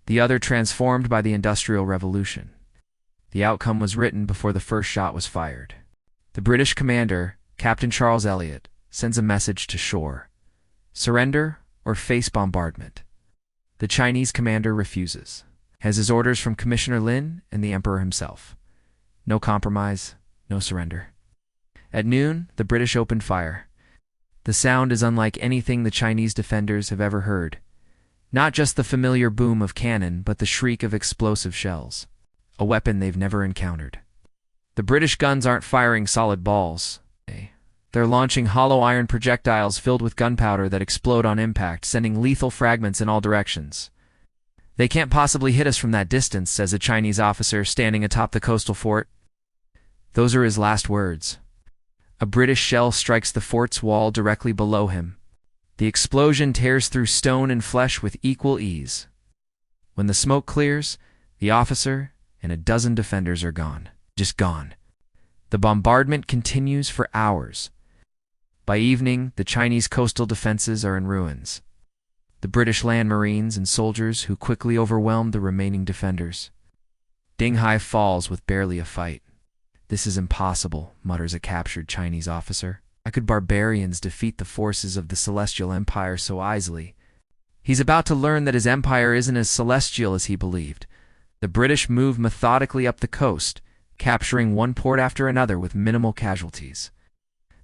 S1: the other transformed by the Industrial Revolution. The outcome was written before the first shot was fired. The British commander, Captain Charles Elliot, sends a message to shore. Surrender or face bombardment. The Chinese commander refuses. Has his orders from Commissioner Lin and the Emperor himself. No compromise, no surrender. At noon, the British opened fire. The sound is unlike anything the Chinese defenders have ever heard. Not just the familiar boom of cannon, but the shriek of explosive shells. A weapon they've never encountered. The British guns aren't firing solid balls. They're launching hollow iron projectiles filled with gunpowder that explode on impact, sending lethal fragments in all directions. They can't possibly hit us from that distance, says a Chinese officer standing atop the coastal fort. Those are his last words. A British shell strikes the fort's wall directly below him. The explosion tears through stone and flesh with equal ease. When the smoke clears, the officer and a dozen defenders are gone. Just gone. The bombardment continues for hours. By evening, the Chinese coastal defenses are in ruins. The British land marines and soldiers who quickly overwhelmed the remaining defenders. Dinghai falls with barely a fight. This is impossible, mutters a captured Chinese officer. How could barbarians defeat the forces of the Celestial Empire so easily? He's about to learn that his empire isn't as celestial as he believed. The British move methodically up the coast, capturing one port after another with minimal casualties.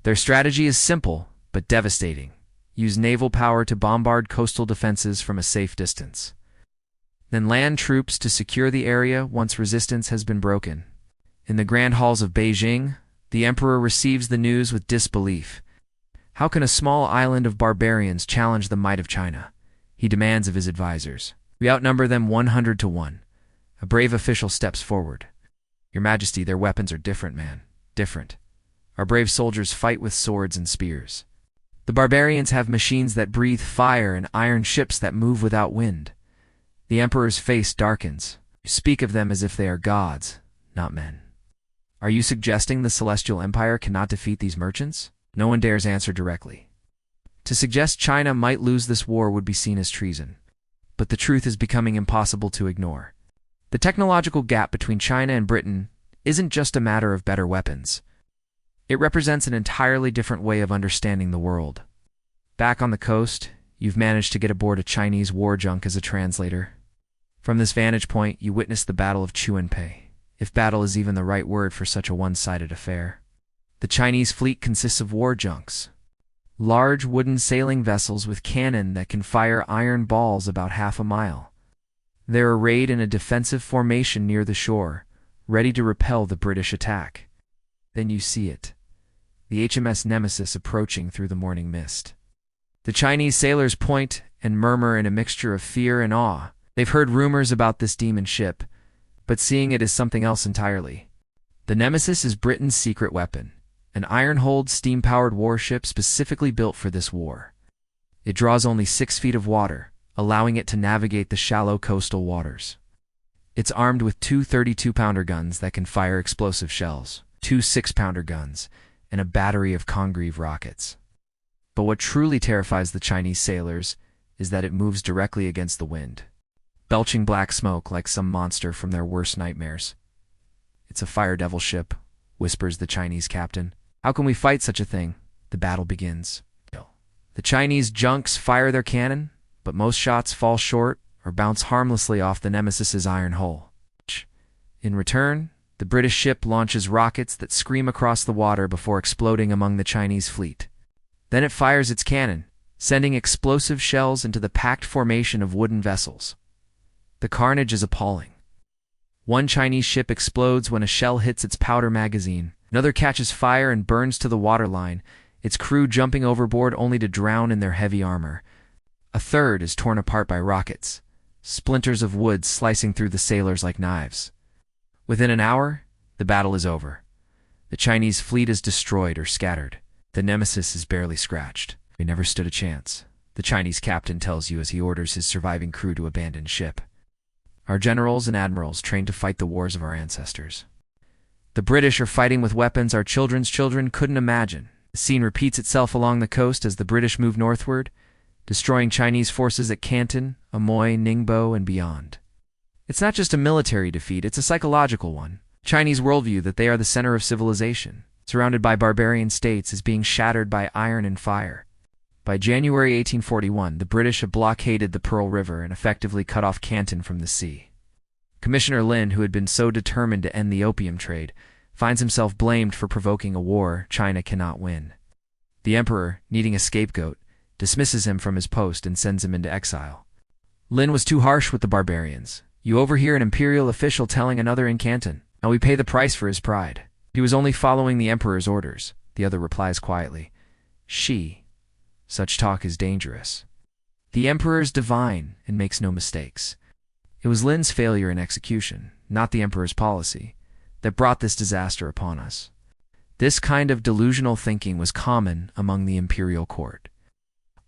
S1: Their strategy is simple, but devastating. Use naval power to bombard coastal defenses from a safe distance. Then land troops to secure the area once resistance has been broken. In the grand halls of Beijing, the emperor receives the news with disbelief. How can a small island of barbarians challenge the might of China? He demands of his advisors. We outnumber them 100 to 1. A brave official steps forward. Your Majesty, their weapons are different, man. Different. Our brave soldiers fight with swords and spears. The barbarians have machines that breathe fire and iron ships that move without wind. The emperor's face darkens. You speak of them as if they are gods, not men. Are you suggesting the Celestial Empire cannot defeat these merchants? No one dares answer directly. To suggest China might lose this war would be seen as treason. But the truth is becoming impossible to ignore. The technological gap between China and Britain isn't just a matter of better weapons. It represents an entirely different way of understanding the world. Back on the coast, you've managed to get aboard a Chinese war junk as a translator. From this vantage point, you witness the Battle of Chuanpei, if battle is even the right word for such a one-sided affair. The Chinese fleet consists of war junks, large wooden sailing vessels with cannon that can fire iron balls about half a mile. They're arrayed in a defensive formation near the shore, ready to repel the British attack. Then you see it. The HMS Nemesis approaching through the morning mist. The Chinese sailors point and murmur in a mixture of fear and awe. They've heard rumors about this demon ship, but seeing it is something else entirely. The Nemesis is Britain's secret weapon, an iron-hulled, steam-powered warship specifically built for this war. It draws only 6 feet of water, allowing it to navigate the shallow coastal waters. It's armed with 2 32-pounder guns that can fire explosive shells, 2 6-pounder guns, and a battery of Congreve rockets. But what truly terrifies the Chinese sailors is that it moves directly against the wind, belching black smoke like some monster from their worst nightmares. It's a fire devil ship, whispers the Chinese captain. How can we fight such a thing? The battle begins. The Chinese junks fire their cannon, but most shots fall short or bounce harmlessly off the Nemesis's iron hull. In return, the British ship launches rockets that scream across the water before exploding among the Chinese fleet. Then it fires its cannon, sending explosive shells into the packed formation of wooden vessels. The carnage is appalling. One Chinese ship explodes when a shell hits its powder magazine. Another catches fire and burns to the waterline, its crew jumping overboard only to drown in their heavy armor. A third is torn apart by rockets, splinters of wood slicing through the sailors like knives. Within an hour, the battle is over. The Chinese fleet is destroyed or scattered. The Nemesis is barely scratched. We never stood a chance, the Chinese captain tells you as he orders his surviving crew to abandon ship. Our generals and admirals trained to fight the wars of our ancestors. The British are fighting with weapons our children's children couldn't imagine. The scene repeats itself along the coast as the British move northward, destroying Chinese forces at Canton, Amoy, Ningbo, and beyond. It's not just a military defeat, it's a psychological one. Chinese worldview that they are the center of civilization, surrounded by barbarian states, is being shattered by iron and fire. By January 1841, the British have blockaded the Pearl River and effectively cut off Canton from the sea. Commissioner Lin, who had been so determined to end the opium trade, finds himself blamed for provoking a war China cannot win. The emperor, needing a scapegoat, dismisses him from his post and sends him into exile. Lin was too harsh with the barbarians. You overhear an imperial official telling another in Canton, "Now we pay the price for his pride." He was only following the emperor's orders. The other replies quietly, Such talk is dangerous. The emperor is divine and makes no mistakes. It was Lin's failure in execution, not the emperor's policy, that brought this disaster upon us. This kind of delusional thinking was common among the imperial court.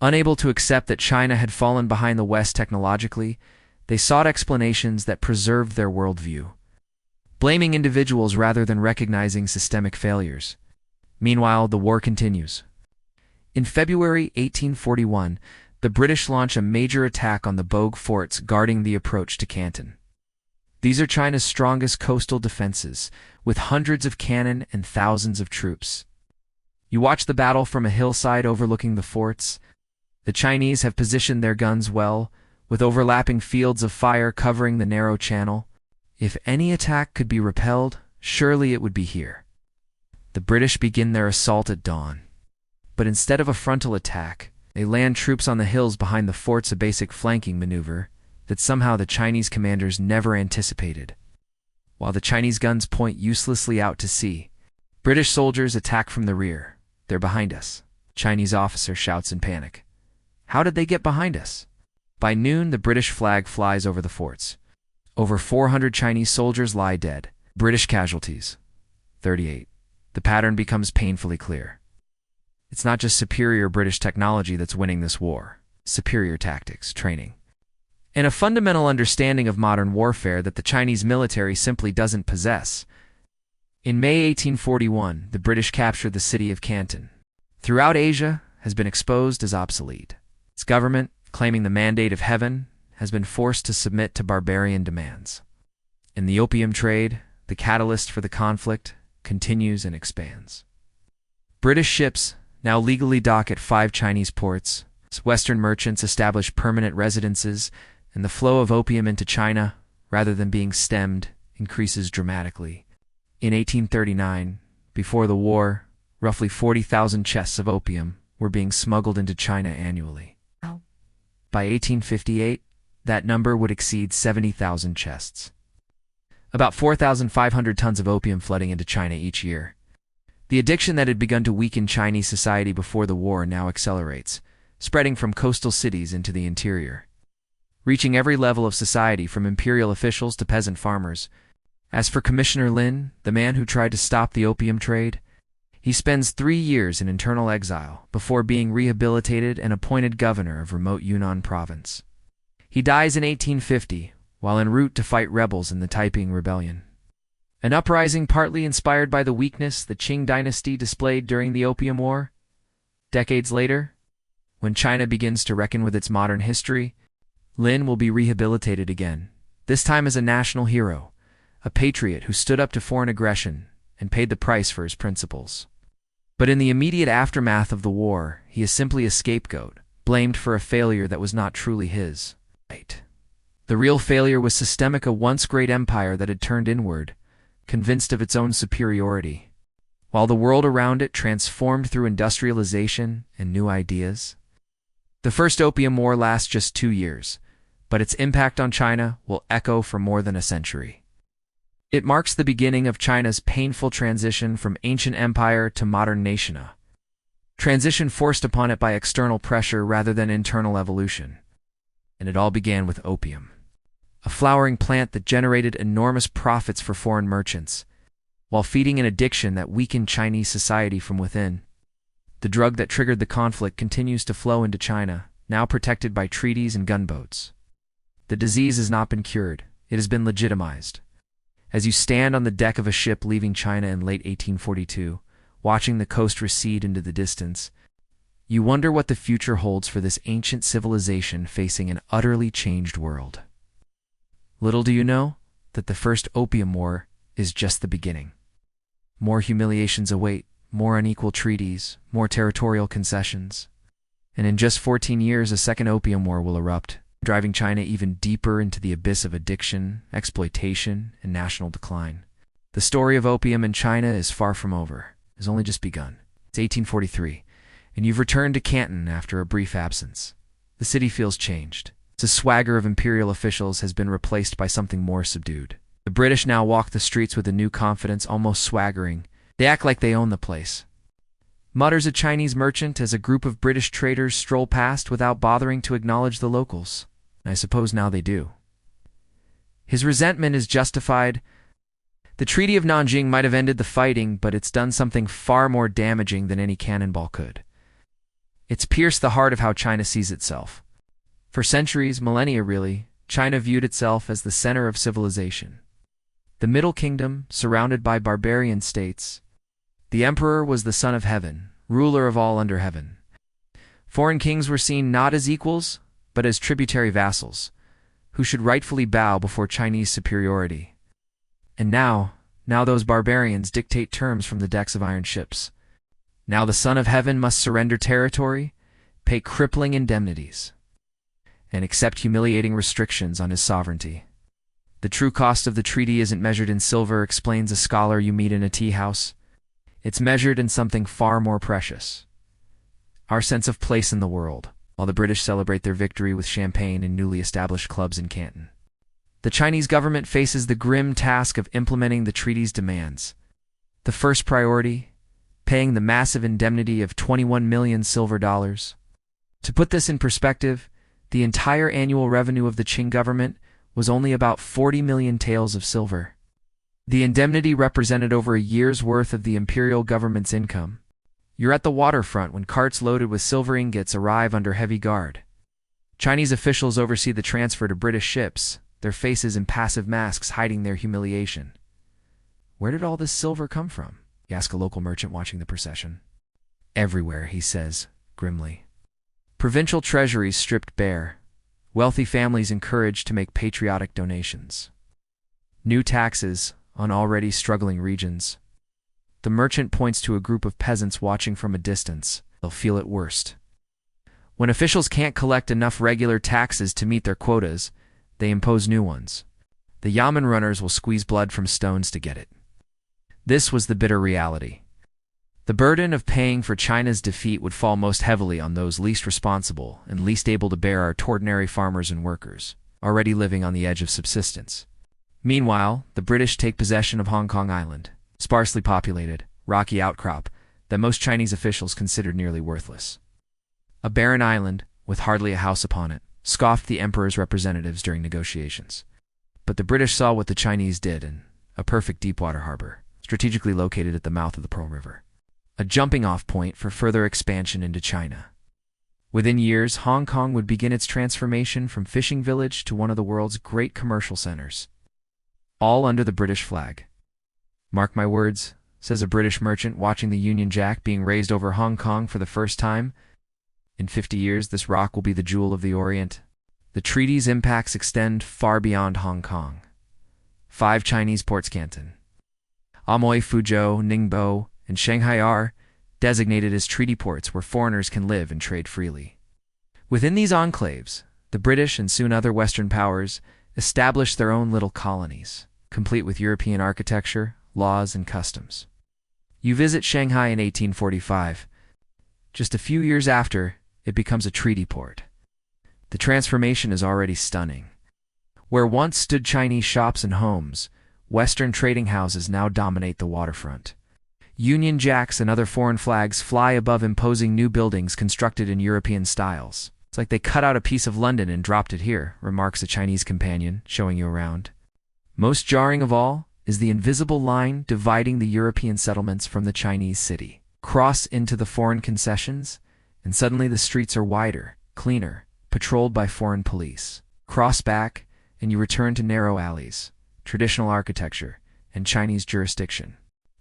S1: Unable to accept that China had fallen behind the West technologically, they sought explanations that preserved their worldview, blaming individuals rather than recognizing systemic failures. Meanwhile, the war continues. In February 1841, the British launch a major attack on the Bogue forts guarding the approach to Canton. These are China's strongest coastal defenses, with hundreds of cannon and thousands of troops. You watch the battle from a hillside overlooking the forts. The Chinese have positioned their guns well, with overlapping fields of fire covering the narrow channel. If any attack could be repelled, surely it would be here. The British begin their assault at dawn. But instead of a frontal attack, they land troops on the hills behind the forts, a basic flanking maneuver that somehow the Chinese commanders never anticipated. While the Chinese guns point uselessly out to sea, British soldiers attack from the rear. "They're behind us," Chinese officer shouts in panic. "How did they get behind us?" By noon, the British flag flies over the forts. Over 400 Chinese soldiers lie dead. British casualties, 38. The pattern becomes painfully clear. It's not just superior British technology that's winning this war. Superior tactics, training, and a fundamental understanding of modern warfare that the Chinese military simply doesn't possess. In May 1841, the British captured the city of Canton. Throughout Asia has been exposed as obsolete. Its government, claiming the mandate of heaven, has been forced to submit to barbarian demands. In the opium trade, the catalyst for the conflict, continues and expands. British ships now legally dock at 5 Chinese ports. Western merchants establish permanent residences, and the flow of opium into China, rather than being stemmed, increases dramatically. In 1839, before the war, roughly 40,000 chests of opium were being smuggled into China annually. By 1858, that number would exceed 70,000 chests. About 4,500 tons of opium flooding into China each year. The addiction that had begun to weaken Chinese society before the war now accelerates, spreading from coastal cities into the interior, reaching every level of society from imperial officials to peasant farmers. As for Commissioner Lin, the man who tried to stop the opium trade, he spends 3 years in internal exile before being rehabilitated and appointed governor of remote Yunnan province. He dies in 1850 while en route to fight rebels in the Taiping Rebellion, an uprising partly inspired by the weakness the Qing dynasty displayed during the Opium War. Decades later, when China begins to reckon with its modern history, Lin will be rehabilitated again, this time as a national hero, a patriot who stood up to foreign aggression and paid the price for his principles. But in the immediate aftermath of the war, he is simply a scapegoat, blamed for a failure that was not truly his. The real failure was systemic, a once great empire that had turned inward, convinced of its own superiority, while the world around it transformed through industrialization and new ideas. The First Opium War lasts just 2 years, but its impact on China will echo for more than a century. It marks the beginning of China's painful transition from ancient empire to modern nation, a transition forced upon it by external pressure rather than internal evolution. And it all began with opium, a flowering plant that generated enormous profits for foreign merchants, while feeding an addiction that weakened Chinese society from within. The drug that triggered the conflict continues to flow into China, now protected by treaties and gunboats. The disease has not been cured, it has been legitimized. As you stand on the deck of a ship leaving China in late 1842, watching the coast recede into the distance, you wonder what the future holds for this ancient civilization facing an utterly changed world. Little do you know that the First Opium War is just the beginning. More humiliations await, more unequal treaties, more territorial concessions. And in just 14 years, a second Opium War will erupt, driving China even deeper into the abyss of addiction, exploitation, and national decline. The story of opium in China is far from over. It has only just begun. It's 1843, and you've returned to Canton after a brief absence. The city feels changed. The swagger of imperial officials has been replaced by something more subdued. The British now walk the streets with a new confidence, almost swaggering. They act like they own the place, mutters a Chinese merchant as a group of British traders stroll past without bothering to acknowledge the locals. I suppose now they do. His resentment is justified. The Treaty of Nanjing might have ended the fighting, but it's done something far more damaging than any cannonball could. It's pierced the heart of how China sees itself. For centuries, millennia really, China viewed itself as the center of civilization. The Middle Kingdom, surrounded by barbarian states. The emperor was the son of heaven, ruler of all under heaven. Foreign kings were seen not as equals, but as tributary vassals, who should rightfully bow before Chinese superiority. And now those barbarians dictate terms from the decks of iron ships. Now the Son of Heaven must surrender territory, pay crippling indemnities, and accept humiliating restrictions on his sovereignty. The true cost of the treaty isn't measured in silver, explains a scholar you meet in a tea house. It's measured in something far more precious: our sense of place in the world, while the British celebrate their victory with champagne in newly established clubs in Canton. The Chinese government faces the grim task of implementing the treaty's demands. The first priority: paying the massive indemnity of 21 million silver dollars. To put this in perspective, the entire annual revenue of the Qing government was only about 40 million taels of silver. The indemnity represented over a year's worth of the imperial government's income. You're at the waterfront when carts loaded with silver ingots arrive under heavy guard. Chinese officials oversee the transfer to British ships, their faces impassive masks hiding their humiliation. Where did all this silver come from? You ask a local merchant watching the procession. Everywhere, he says, grimly. Provincial treasuries stripped bare. Wealthy families encouraged to make patriotic donations. New taxes on already struggling regions. The merchant points to a group of peasants watching from a distance. They'll feel it worst. When officials can't collect enough regular taxes to meet their quotas, they impose new ones. The yamen runners will squeeze blood from stones to get it. This was the bitter reality. The burden of paying for China's defeat would fall most heavily on those least responsible and least able to bear our ordinary farmers and workers, already living on the edge of subsistence. Meanwhile, the British take possession of Hong Kong Island, sparsely populated, rocky outcrop that most Chinese officials considered nearly worthless. A barren island, with hardly a house upon it, scoffed the emperor's representatives during negotiations. But the British saw what the Chinese did in a perfect deepwater harbor, strategically located at the mouth of the Pearl River, a jumping-off point for further expansion into China. Within years, Hong Kong would begin its transformation from fishing village to one of the world's great commercial centers, all under the British flag. Mark my words, says a British merchant watching the Union Jack being raised over Hong Kong for the first time. In 50 years, this rock will be the jewel of the Orient. The treaty's impacts extend far beyond Hong Kong. 5 Chinese ports: Canton, Amoy, Fuzhou, Ningbo, and Shanghai are designated as treaty ports where foreigners can live and trade freely. Within these enclaves, the British and soon other Western powers established their own little colonies, complete with European architecture, laws, and customs. You visit Shanghai in 1845. Just a few years after, it becomes a treaty port. The transformation is already stunning. Where once stood Chinese shops and homes, Western trading houses now dominate the waterfront. Union Jacks and other foreign flags fly above imposing new buildings constructed in European styles. It's like they cut out a piece of London and dropped it here, remarks a Chinese companion, showing you around. Most jarring of all is the invisible line dividing the European settlements from the Chinese city. Cross into the foreign concessions, and suddenly the streets are wider, cleaner, patrolled by foreign police. Cross back, and you return to narrow alleys, traditional architecture, and Chinese jurisdiction.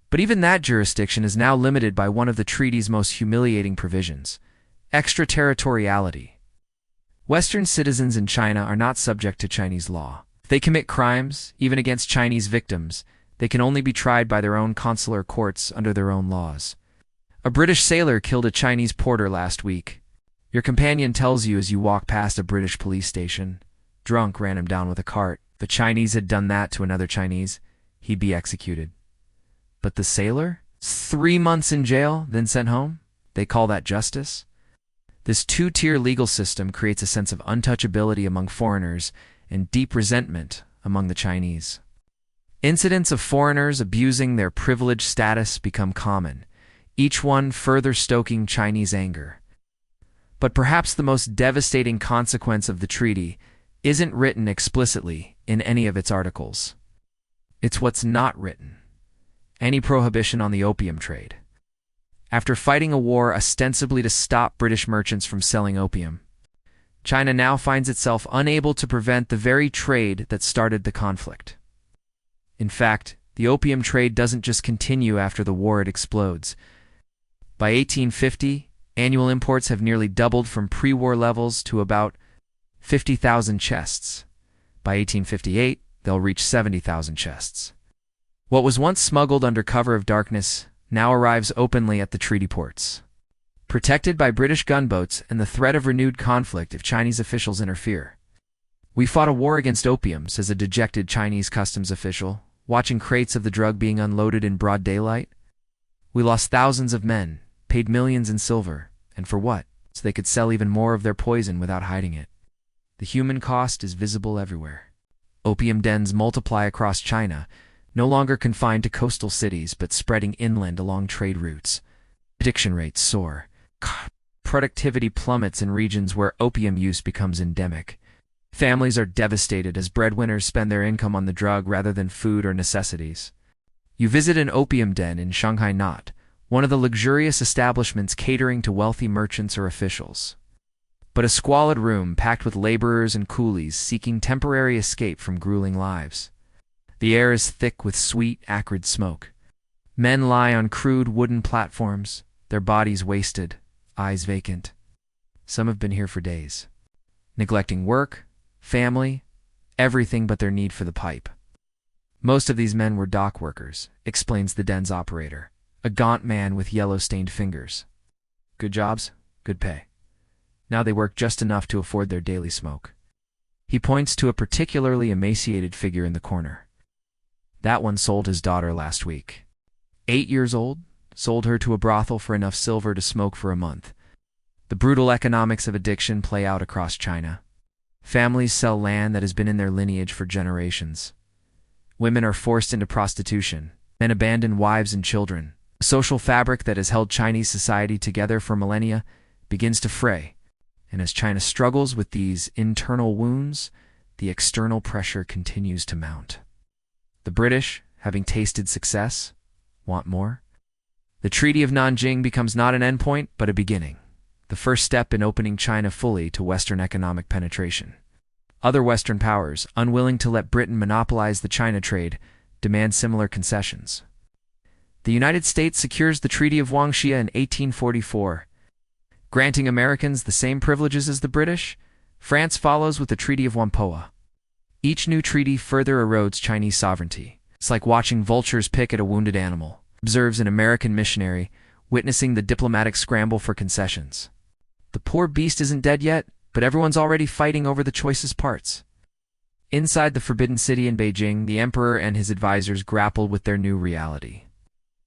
S1: But even that jurisdiction is now limited by one of the treaty's most humiliating provisions: extraterritoriality. Western citizens in China are not subject to Chinese law. If they commit crimes, even against Chinese victims, they can only be tried by their own consular courts under their own laws. A British sailor killed a Chinese porter last week. Your companion tells you as you walk past a British police station. Drunk ran him down with a cart. If the Chinese had done that to another Chinese, he'd be executed. But the sailor? 3 months in jail, then sent home? They call that justice? This two-tier legal system creates a sense of untouchability among foreigners and deep resentment among the Chinese. Incidents of foreigners abusing their privileged status become common, each one further stoking Chinese anger. But perhaps the most devastating consequence of the treaty isn't written explicitly in any of its articles. It's what's not written: any prohibition on the opium trade. After fighting a war ostensibly to stop British merchants from selling opium, China now finds itself unable to prevent the very trade that started the conflict. In fact, the opium trade doesn't just continue after the war, it explodes. By 1850, annual imports have nearly doubled from pre-war levels to about 50,000 chests. By 1858, they'll reach 70,000 chests. What was once smuggled under cover of darkness now arrives openly at the treaty ports. Protected by British gunboats and the threat of renewed conflict if Chinese officials interfere. "We fought a war against opium," says a dejected Chinese customs official, watching crates of the drug being unloaded in broad daylight. "We lost thousands of men, paid millions in silver, and for what? So they could sell even more of their poison without hiding it. The human cost is visible everywhere." Opium dens multiply across China, no longer confined to coastal cities but spreading inland along trade routes. Addiction rates soar. Productivity plummets in regions where opium use becomes endemic. Families are devastated as breadwinners spend their income on the drug rather than food or necessities. You visit an opium den in Shanghai Not, one of the luxurious establishments catering to wealthy merchants or officials. But a squalid room packed with laborers and coolies seeking temporary escape from grueling lives. The air is thick with sweet, acrid smoke. Men lie on crude wooden platforms, their bodies wasted, eyes vacant. Some have been here for days, neglecting work, family, everything but their need for the pipe. Most of these men were dock workers, explains the den's operator, a gaunt man with yellow-stained fingers. Good jobs, good pay. Now they work just enough to afford their daily smoke. He points to a particularly emaciated figure in the corner. That one sold his daughter last week. 8 years old, sold her to a brothel for enough silver to smoke for a month. The brutal economics of addiction play out across China. Families sell land that has been in their lineage for generations. Women are forced into prostitution. Men abandon wives and children. The social fabric that has held Chinese society together for millennia begins to fray. And as China struggles with these internal wounds, the external pressure continues to mount. The British, having tasted success, want more. The Treaty of Nanjing becomes not an endpoint, but a beginning, the first step in opening China fully to Western economic penetration. Other Western powers, unwilling to let Britain monopolize the China trade, demand similar concessions. The United States secures the Treaty of Huangxia in 1844, granting Americans the same privileges as the British. France follows with the Treaty of Whampoa. Each new treaty further erodes Chinese sovereignty. It's like watching vultures pick at a wounded animal, observes an American missionary, witnessing the diplomatic scramble for concessions. The poor beast isn't dead yet, but everyone's already fighting over the choicest parts. Inside the Forbidden City in Beijing, the emperor and his advisors grappled with their new reality.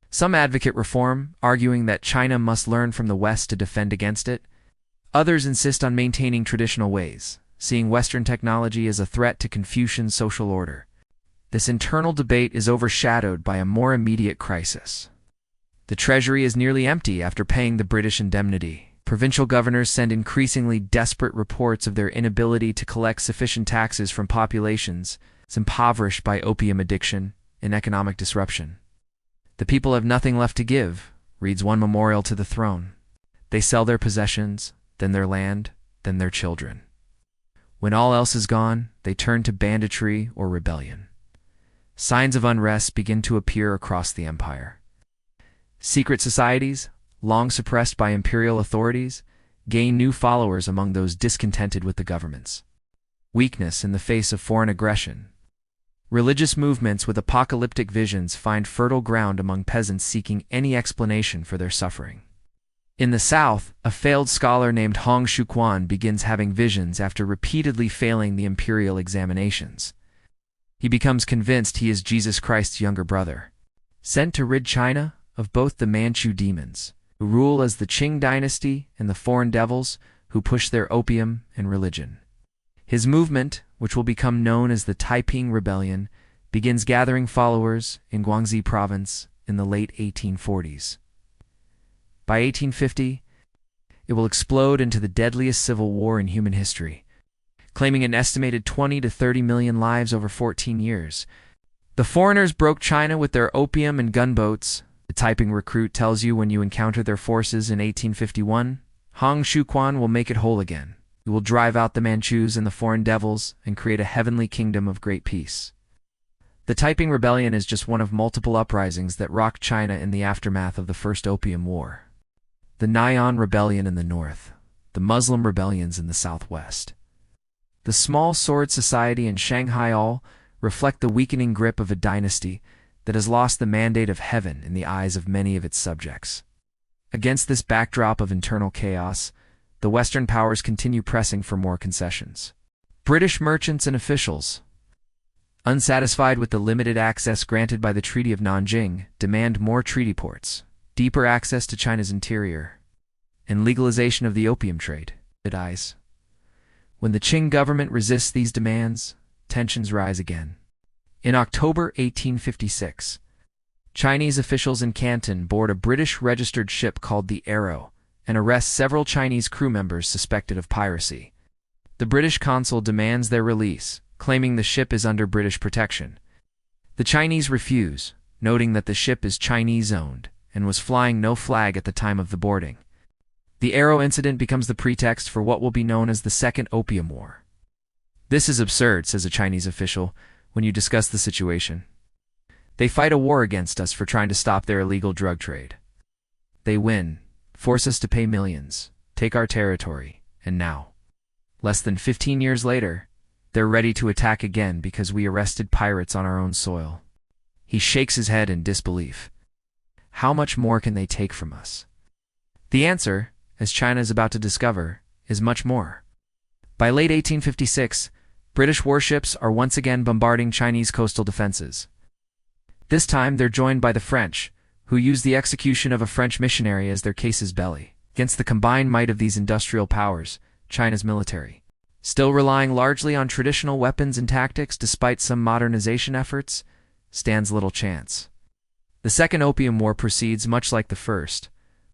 S1: Some advocate reform, arguing that China must learn from the West to defend against it. Others insist on maintaining traditional ways, seeing Western technology as a threat to Confucian social order. This internal debate is overshadowed by a more immediate crisis. The treasury is nearly empty after paying the British indemnity. Provincial governors send increasingly desperate reports of their inability to collect sufficient taxes from populations impoverished by opium addiction and economic disruption. The people have nothing left to give, reads one memorial to the throne. They sell their possessions, then their land, then their children. When all else is gone, they turn to banditry or rebellion. Signs of unrest begin to appear across the empire. Secret societies, long suppressed by imperial authorities, gain new followers among those discontented with the governments. Weakness in the face of foreign aggression. Religious movements with apocalyptic visions find fertile ground among peasants seeking any explanation for their suffering. In the south, a failed scholar named Hong Shuquan begins having visions after repeatedly failing the imperial examinations. He becomes convinced he is Jesus Christ's younger brother, sent to rid China of both the Manchu demons, who rule as the Qing dynasty, and the foreign devils, who push their opium and religion. His movement, which will become known as the Taiping Rebellion, begins gathering followers in Guangxi province in the late 1840s. By 1850, it will explode into the deadliest civil war in human history, claiming an estimated 20 to 30 million lives over 14 years. The foreigners broke China with their opium and gunboats, the Taiping recruit tells you when you encounter their forces in 1851. Hong Shuquan will make it whole again. He will drive out the Manchus and the foreign devils and create a heavenly kingdom of great peace. The Taiping Rebellion is just one of multiple uprisings that rocked China in the aftermath of the First Opium War. The Naian Rebellion in the north, the Muslim rebellions in the southwest. The small sword society in Shanghai all reflect the weakening grip of a dynasty that has lost the mandate of heaven in the eyes of many of its subjects. Against this backdrop of internal chaos, the Western powers continue pressing for more concessions. British merchants and officials, unsatisfied with the limited access granted by the Treaty of Nanjing, demand more treaty ports, deeper access to China's interior, and legalization of the opium trade. When the Qing government resists these demands, tensions rise again. In October 1856, Chinese officials in Canton board a British-registered ship called the Arrow and arrest several Chinese crew members suspected of piracy. The British consul demands their release, claiming the ship is under British protection. The Chinese refuse, noting that the ship is Chinese-owned and was flying no flag at the time of the boarding. The Arrow incident becomes the pretext for what will be known as the Second Opium War. "This is absurd," says a Chinese official, when you discuss the situation. "They fight a war against us for trying to stop their illegal drug trade. They win, force us to pay millions, take our territory, and now, less than 15 years later, they're ready to attack again because we arrested pirates on our own soil." He shakes his head in disbelief. How much more can they take from us? The answer, as China is about to discover, is much more. By late 1856, British warships are once again bombarding Chinese coastal defenses. This time they're joined by the French, who use the execution of a French missionary as their casus belli. Against the combined might of these industrial powers, China's military, still relying largely on traditional weapons and tactics despite some modernization efforts, stands little chance. The Second Opium War proceeds much like the first,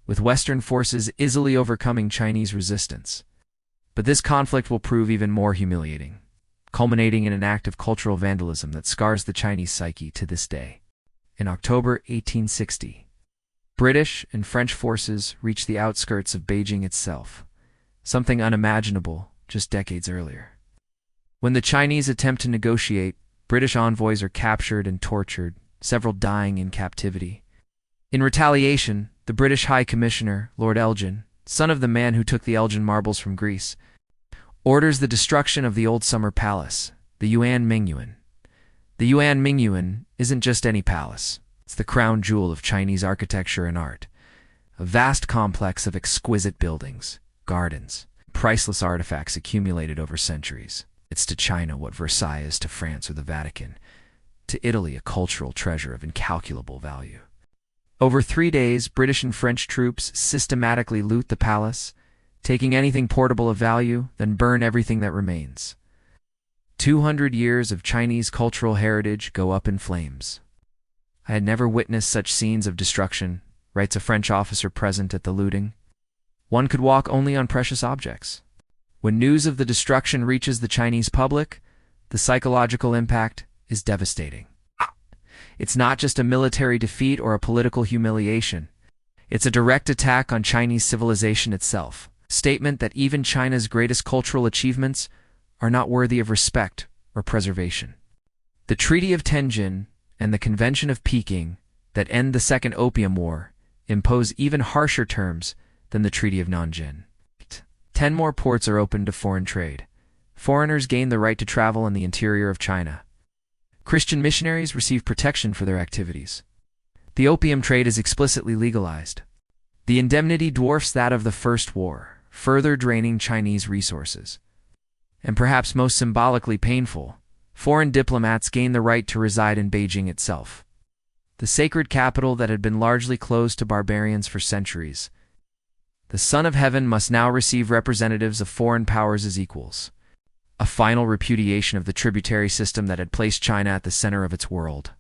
S1: with Western forces easily overcoming Chinese resistance. But this conflict will prove even more humiliating, culminating in an act of cultural vandalism that scars the Chinese psyche to this day. In October 1860, British and French forces reach the outskirts of Beijing itself, something unimaginable just decades earlier. When the Chinese attempt to negotiate, British envoys are captured and tortured, several dying in captivity. In retaliation, the British High Commissioner, Lord Elgin, son of the man who took the Elgin marbles from Greece, orders the destruction of the old summer palace, the Yuan Mingyuan. The Yuan Mingyuan isn't just any palace. It's the crown jewel of Chinese architecture and art, a vast complex of exquisite buildings, gardens, priceless artifacts accumulated over centuries. It's to China what Versailles is to France or the Vatican, to Italy a cultural treasure of incalculable value. Over 3 days, British and French troops systematically loot the palace, taking anything portable of value, then burn everything that remains. 200 years of Chinese cultural heritage go up in flames. "I had never witnessed such scenes of destruction," writes a French officer present at the looting. "One could walk only on precious objects." When news of the destruction reaches the Chinese public, the psychological impact is devastating. It's not just a military defeat or a political humiliation. It's a direct attack on Chinese civilization itself, a statement that even China's greatest cultural achievements are not worthy of respect or preservation. The Treaty of Tianjin and the Convention of Peking that end the Second Opium War impose even harsher terms than the Treaty of Nanjing. 10 more ports are opened to foreign trade. Foreigners gain the right to travel in the interior of China. Christian missionaries receive protection for their activities. The opium trade is explicitly legalized. The indemnity dwarfs that of the First War, further draining Chinese resources. And perhaps most symbolically painful, foreign diplomats gain the right to reside in Beijing itself, the sacred capital that had been largely closed to barbarians for centuries. The Son of Heaven must now receive representatives of foreign powers as equals, a final repudiation of the tributary system that had placed China at the center of its world.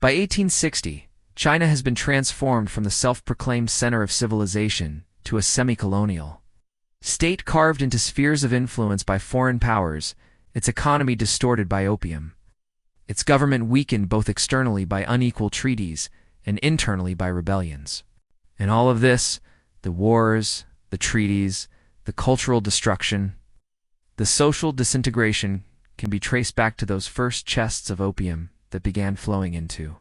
S1: By 1860, China has been transformed from the self-proclaimed center of civilization to a semi-colonial state carved into spheres of influence by foreign powers, its economy distorted by opium, its government weakened both externally by unequal treaties and internally by rebellions. In all of this, the wars, the treaties, the cultural destruction, the social disintegration can be traced back to those first chests of opium that began flowing into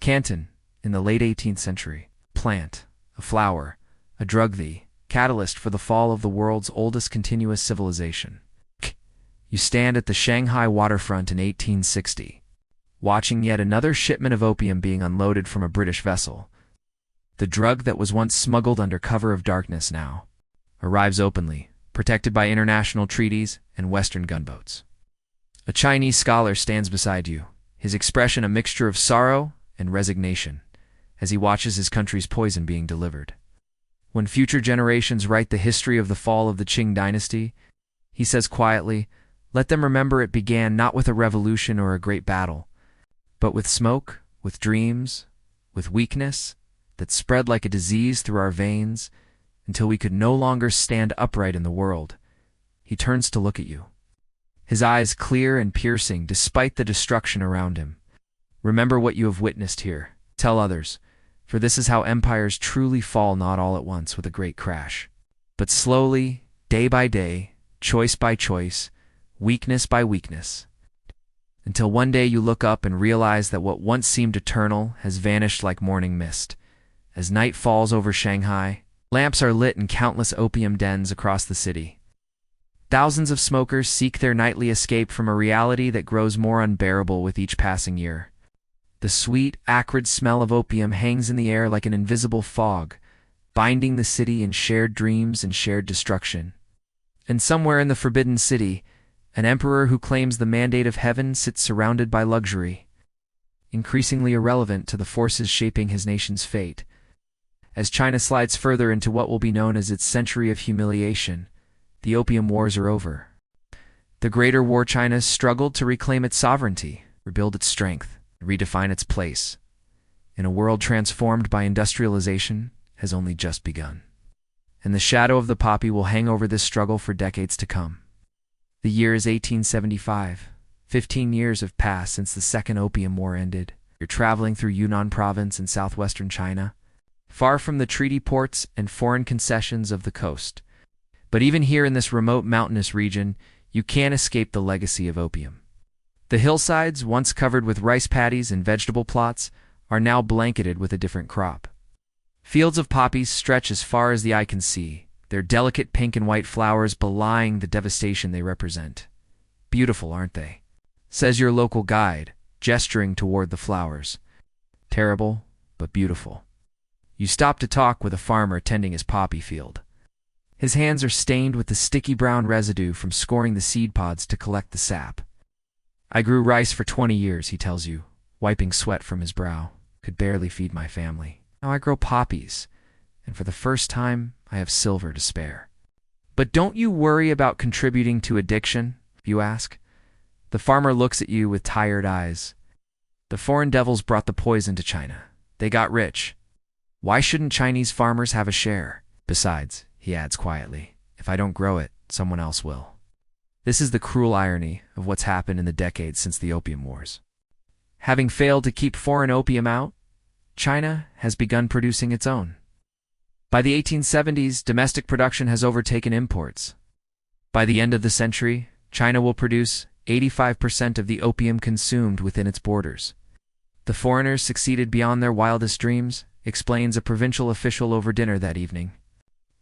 S1: Canton in the late 18th century. Plant, a flower, a drug, the catalyst for the fall of the world's oldest continuous civilization. You stand at the Shanghai waterfront in 1860. watching yet another shipment of opium being unloaded from a British vessel. The drug that was once smuggled under cover of darkness now arrives openly, protected by international treaties and Western gunboats. A Chinese scholar stands beside you, his expression a mixture of sorrow and resignation, as he watches his country's poison being delivered. When future generations write the history of the fall of the Qing dynasty, he says quietly, let them remember it began not with a revolution or a great battle, but with smoke, with dreams, with weakness that spread like a disease through our veins until we could no longer stand upright in the world. He turns to look at you, his eyes clear and piercing despite the destruction around him. Remember what you have witnessed here. Tell others, for this is how empires truly fall, not all at once with a great crash, but slowly, day by day, choice by choice, weakness by weakness, until one day you look up and realize that what once seemed eternal has vanished like morning mist. As night falls over Shanghai, lamps are lit in countless opium dens across the city. Thousands of smokers seek their nightly escape from a reality that grows more unbearable with each passing year. The sweet, acrid smell of opium hangs in the air like an invisible fog, binding the city in shared dreams and shared destruction. And somewhere in the Forbidden City, an emperor who claims the mandate of heaven sits surrounded by luxury, increasingly irrelevant to the forces shaping his nation's fate. As China slides further into what will be known as its century of humiliation, the opium wars are over. The Greater War China struggled to reclaim its sovereignty, rebuild its strength, and redefine its place in a world transformed by industrialization has only just begun. And the shadow of the poppy will hang over this struggle for decades to come. The year is 1875. 15 years have passed since the Second Opium War ended. You're traveling through Yunnan province in southwestern China, far from the treaty ports and foreign concessions of the coast. But even here in this remote mountainous region, you can't escape the legacy of opium. The hillsides, once covered with rice paddies and vegetable plots, are now blanketed with a different crop. Fields of poppies stretch as far as the eye can see, their delicate pink and white flowers belying the devastation they represent. Beautiful, aren't they? Says your local guide, gesturing toward the flowers. Terrible, but beautiful. You stop to talk with a farmer tending his poppy field. His hands are stained with the sticky brown residue from scoring the seed pods to collect the sap. I grew rice for 20 years, he tells you, wiping sweat from his brow. Could barely feed my family. Now I grow poppies, and for the first time, I have silver to spare. But don't you worry about contributing to addiction, you ask? The farmer looks at you with tired eyes. The foreign devils brought the poison to China. They got rich. Why shouldn't Chinese farmers have a share? Besides, he adds quietly, if I don't grow it, someone else will. This is the cruel irony of what's happened in the decades since the Opium Wars. Having failed to keep foreign opium out, China has begun producing its own. By the 1870s, domestic production has overtaken imports. By the end of the century, China will produce 85% of the opium consumed within its borders. The foreigners succeeded beyond their wildest dreams, explains a provincial official over dinner that evening.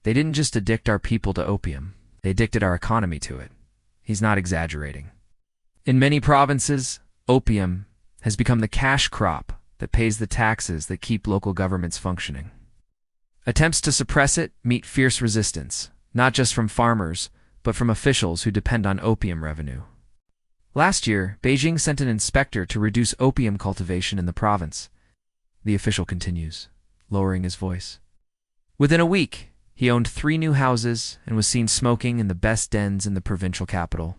S1: They didn't just addict our people to opium, they addicted our economy to it. He's not exaggerating. In many provinces, opium has become the cash crop that pays the taxes that keep local governments functioning. Attempts to suppress it meet fierce resistance, not just from farmers, but from officials who depend on opium revenue. Last year, Beijing sent an inspector to reduce opium cultivation in the province. The official continues, lowering his voice. Within a week, he owned 3 new houses and was seen smoking in the best dens in the provincial capital.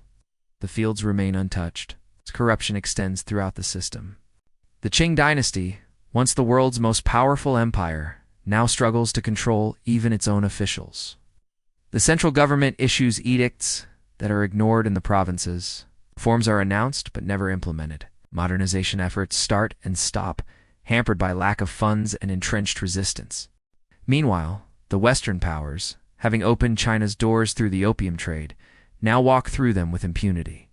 S1: The fields remain untouched. Its corruption extends throughout the system. The Qing dynasty, once the world's most powerful empire, now struggles to control even its own officials. The central government issues edicts that are ignored in the provinces. Reforms are announced but never implemented. Modernization efforts start and stop, hampered by lack of funds and entrenched resistance. Meanwhile, the Western powers, having opened China's doors through the opium trade, now walk through them with impunity.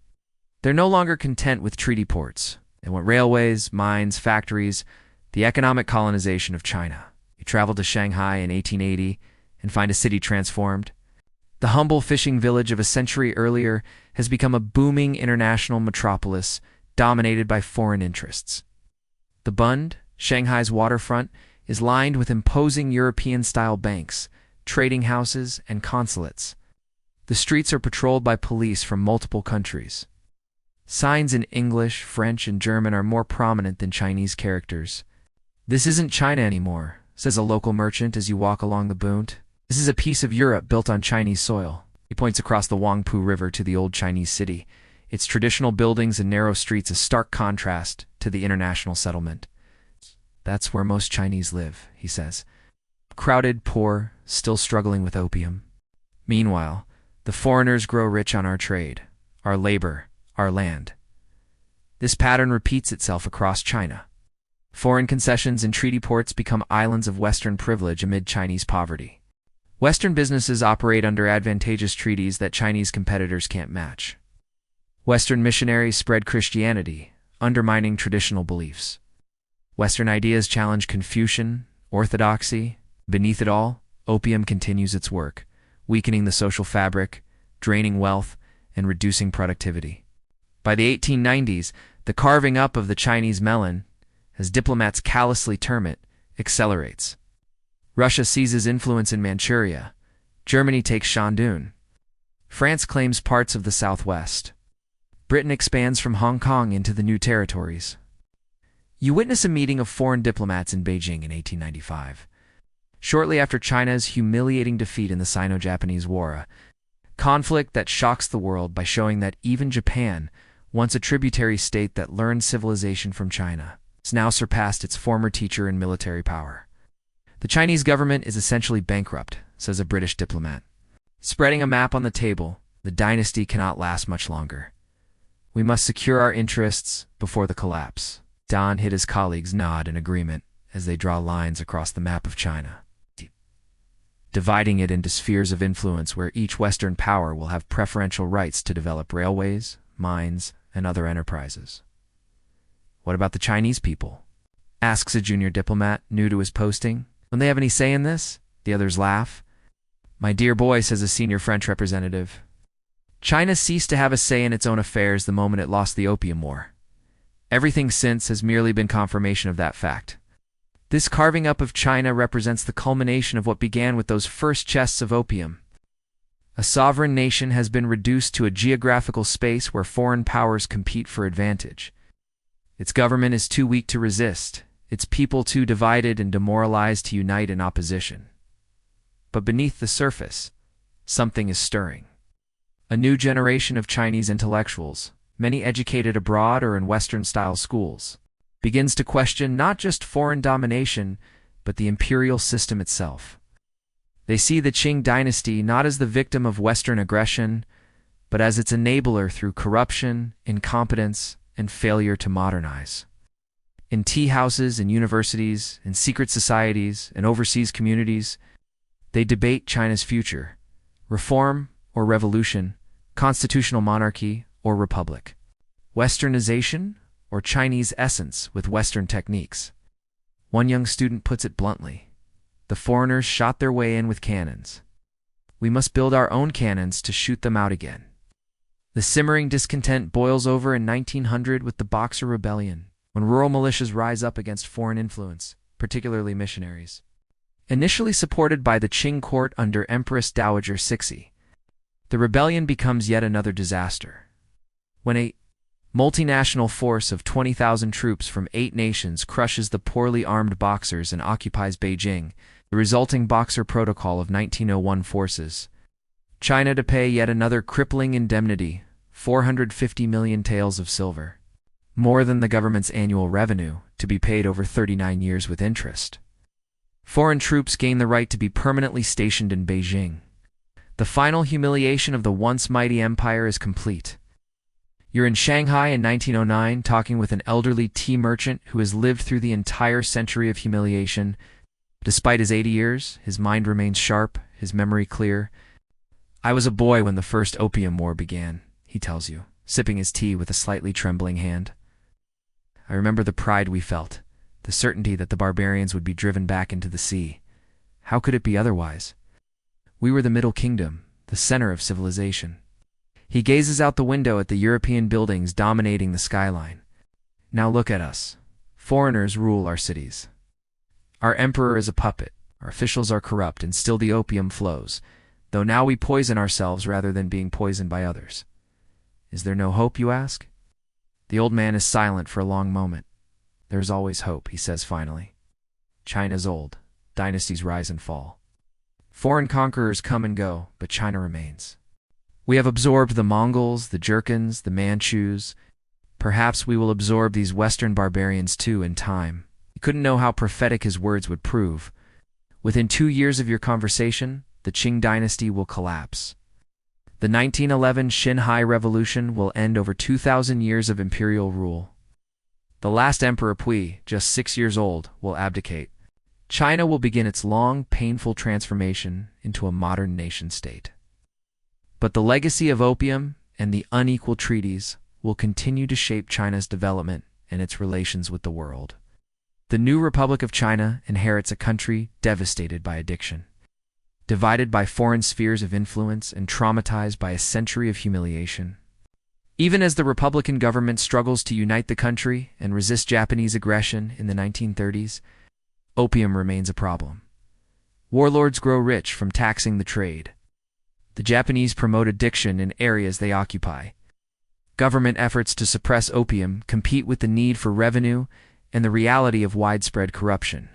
S1: They're no longer content with treaty ports. They want railways, mines, factories, the economic colonization of China. You travel to Shanghai in 1880 and find a city transformed. The humble fishing village of a century earlier has become a booming international metropolis, dominated by foreign interests. The Bund, Shanghai's waterfront, is lined with imposing European-style banks, trading houses, and consulates. The streets are patrolled by police from multiple countries. Signs in English, French, and German are more prominent than Chinese characters. "This isn't China anymore," says a local merchant as you walk along the Bund. "This is a piece of Europe built on Chinese soil." He points across the Huangpu River to the old Chinese city, its traditional buildings and narrow streets a stark contrast to the international settlement. "That's where most Chinese live," he says. "Crowded, poor, still struggling with opium. Meanwhile, the foreigners grow rich on our trade, our labor, our land." This pattern repeats itself across China. Foreign concessions and treaty ports become islands of Western privilege amid Chinese poverty. Western businesses operate under advantageous treaties that Chinese competitors can't match. Western missionaries spread Christianity, undermining traditional beliefs. Western ideas challenge Confucian, orthodoxy. Beneath it all, opium continues its work, weakening the social fabric, draining wealth, and reducing productivity. By the 1890s, the carving up of the Chinese melon, as diplomats callously term it, accelerates. Russia seizes influence in Manchuria. Germany takes Shandong. France claims parts of the southwest. Britain expands from Hong Kong into the new territories. You witness a meeting of foreign diplomats in Beijing in 1895. Shortly after China's humiliating defeat in the Sino-Japanese War, a conflict that shocks the world by showing that even Japan, once a tributary state that learned civilization from China, has now surpassed its former teacher in military power. "The Chinese government is essentially bankrupt," says a British diplomat. Spreading a map on the table, "The dynasty cannot last much longer. We must secure our interests before the collapse." Don hit his colleagues nod in agreement as they draw lines across the map of China, dividing it into spheres of influence where each Western power will have preferential rights to develop railways, mines, and other enterprises. "What about the Chinese people?" asks a junior diplomat new to his posting. "Don't they have any say in this?" The others laugh. "My dear boy," says a senior French representative, "China ceased to have a say in its own affairs the moment it lost the Opium War. Everything since has merely been confirmation of that fact. This carving up of China represents the culmination of what began with those first chests of opium. A sovereign nation has been reduced to a geographical space where foreign powers compete for advantage. Its government is too weak to resist, its people too divided and demoralized to unite in opposition. But beneath the surface, something is stirring. A new generation of Chinese intellectuals, many educated abroad or in Western-style schools, begins to question not just foreign domination, but the imperial system itself. They see the Qing dynasty not as the victim of Western aggression, but as its enabler through corruption, incompetence, and failure to modernize. In tea houses and universities, in secret societies and overseas communities, they debate China's future: reform or revolution, constitutional monarchy or republic, Westernization or Chinese essence with Western techniques. One young student puts it bluntly: "The foreigners shot their way in with cannons. We must build our own cannons to shoot them out again." The simmering discontent boils over in 1900 with the Boxer Rebellion, when rural militias rise up against foreign influence, particularly missionaries. Initially supported by the Qing court under Empress Dowager Cixi, the rebellion becomes yet another disaster. When a multinational force of 20,000 troops from 8 nations crushes the poorly armed Boxers and occupies Beijing, the resulting Boxer Protocol of 1901 forces China to pay yet another crippling indemnity, 450 million taels of silver, more than the government's annual revenue, to be paid over 39 years with interest. Foreign troops gain the right to be permanently stationed in Beijing. The final humiliation of the once mighty empire is complete. You're in Shanghai in 1909 talking with an elderly tea merchant who has lived through the entire century of humiliation. Despite his 80 years, his mind remains sharp, his memory clear. "I was a boy when the first Opium War began," he tells you, sipping his tea with a slightly trembling hand. "I remember the pride we felt, the certainty that the barbarians would be driven back into the sea. How could it be otherwise? We were the Middle Kingdom, the center of civilization." He gazes out the window at the European buildings dominating the skyline, Now look at us. Foreigners rule our cities. Our emperor is a puppet, our officials are corrupt, and still the opium flows, though now we poison ourselves rather than being poisoned by others. Is there no hope, you ask? The old man is silent for a long moment. There's always hope, he says finally. China's old. Dynasties rise and fall. Foreign conquerors come and go, but China remains. We have absorbed the Mongols, the Jurchens, the Manchus. Perhaps we will absorb these Western barbarians too in time. You couldn't know how prophetic his words would prove. Within 2 years of your conversation, the Qing dynasty will collapse. The 1911 Xinhai Revolution will end over 2,000 years of imperial rule. The last emperor Pui, just 6 years old, will abdicate. China will begin its long, painful transformation into a modern nation-state. But the legacy of opium and the unequal treaties will continue to shape China's development and its relations with the world. The new Republic of China inherits a country devastated by addiction, divided by foreign spheres of influence, and traumatized by a century of humiliation. Even as the Republican government struggles to unite the country and resist Japanese aggression in the 1930s, opium remains a problem. Warlords grow rich from taxing the trade. The Japanese promote addiction in areas they occupy. Government efforts to suppress opium compete with the need for revenue and the reality of widespread corruption.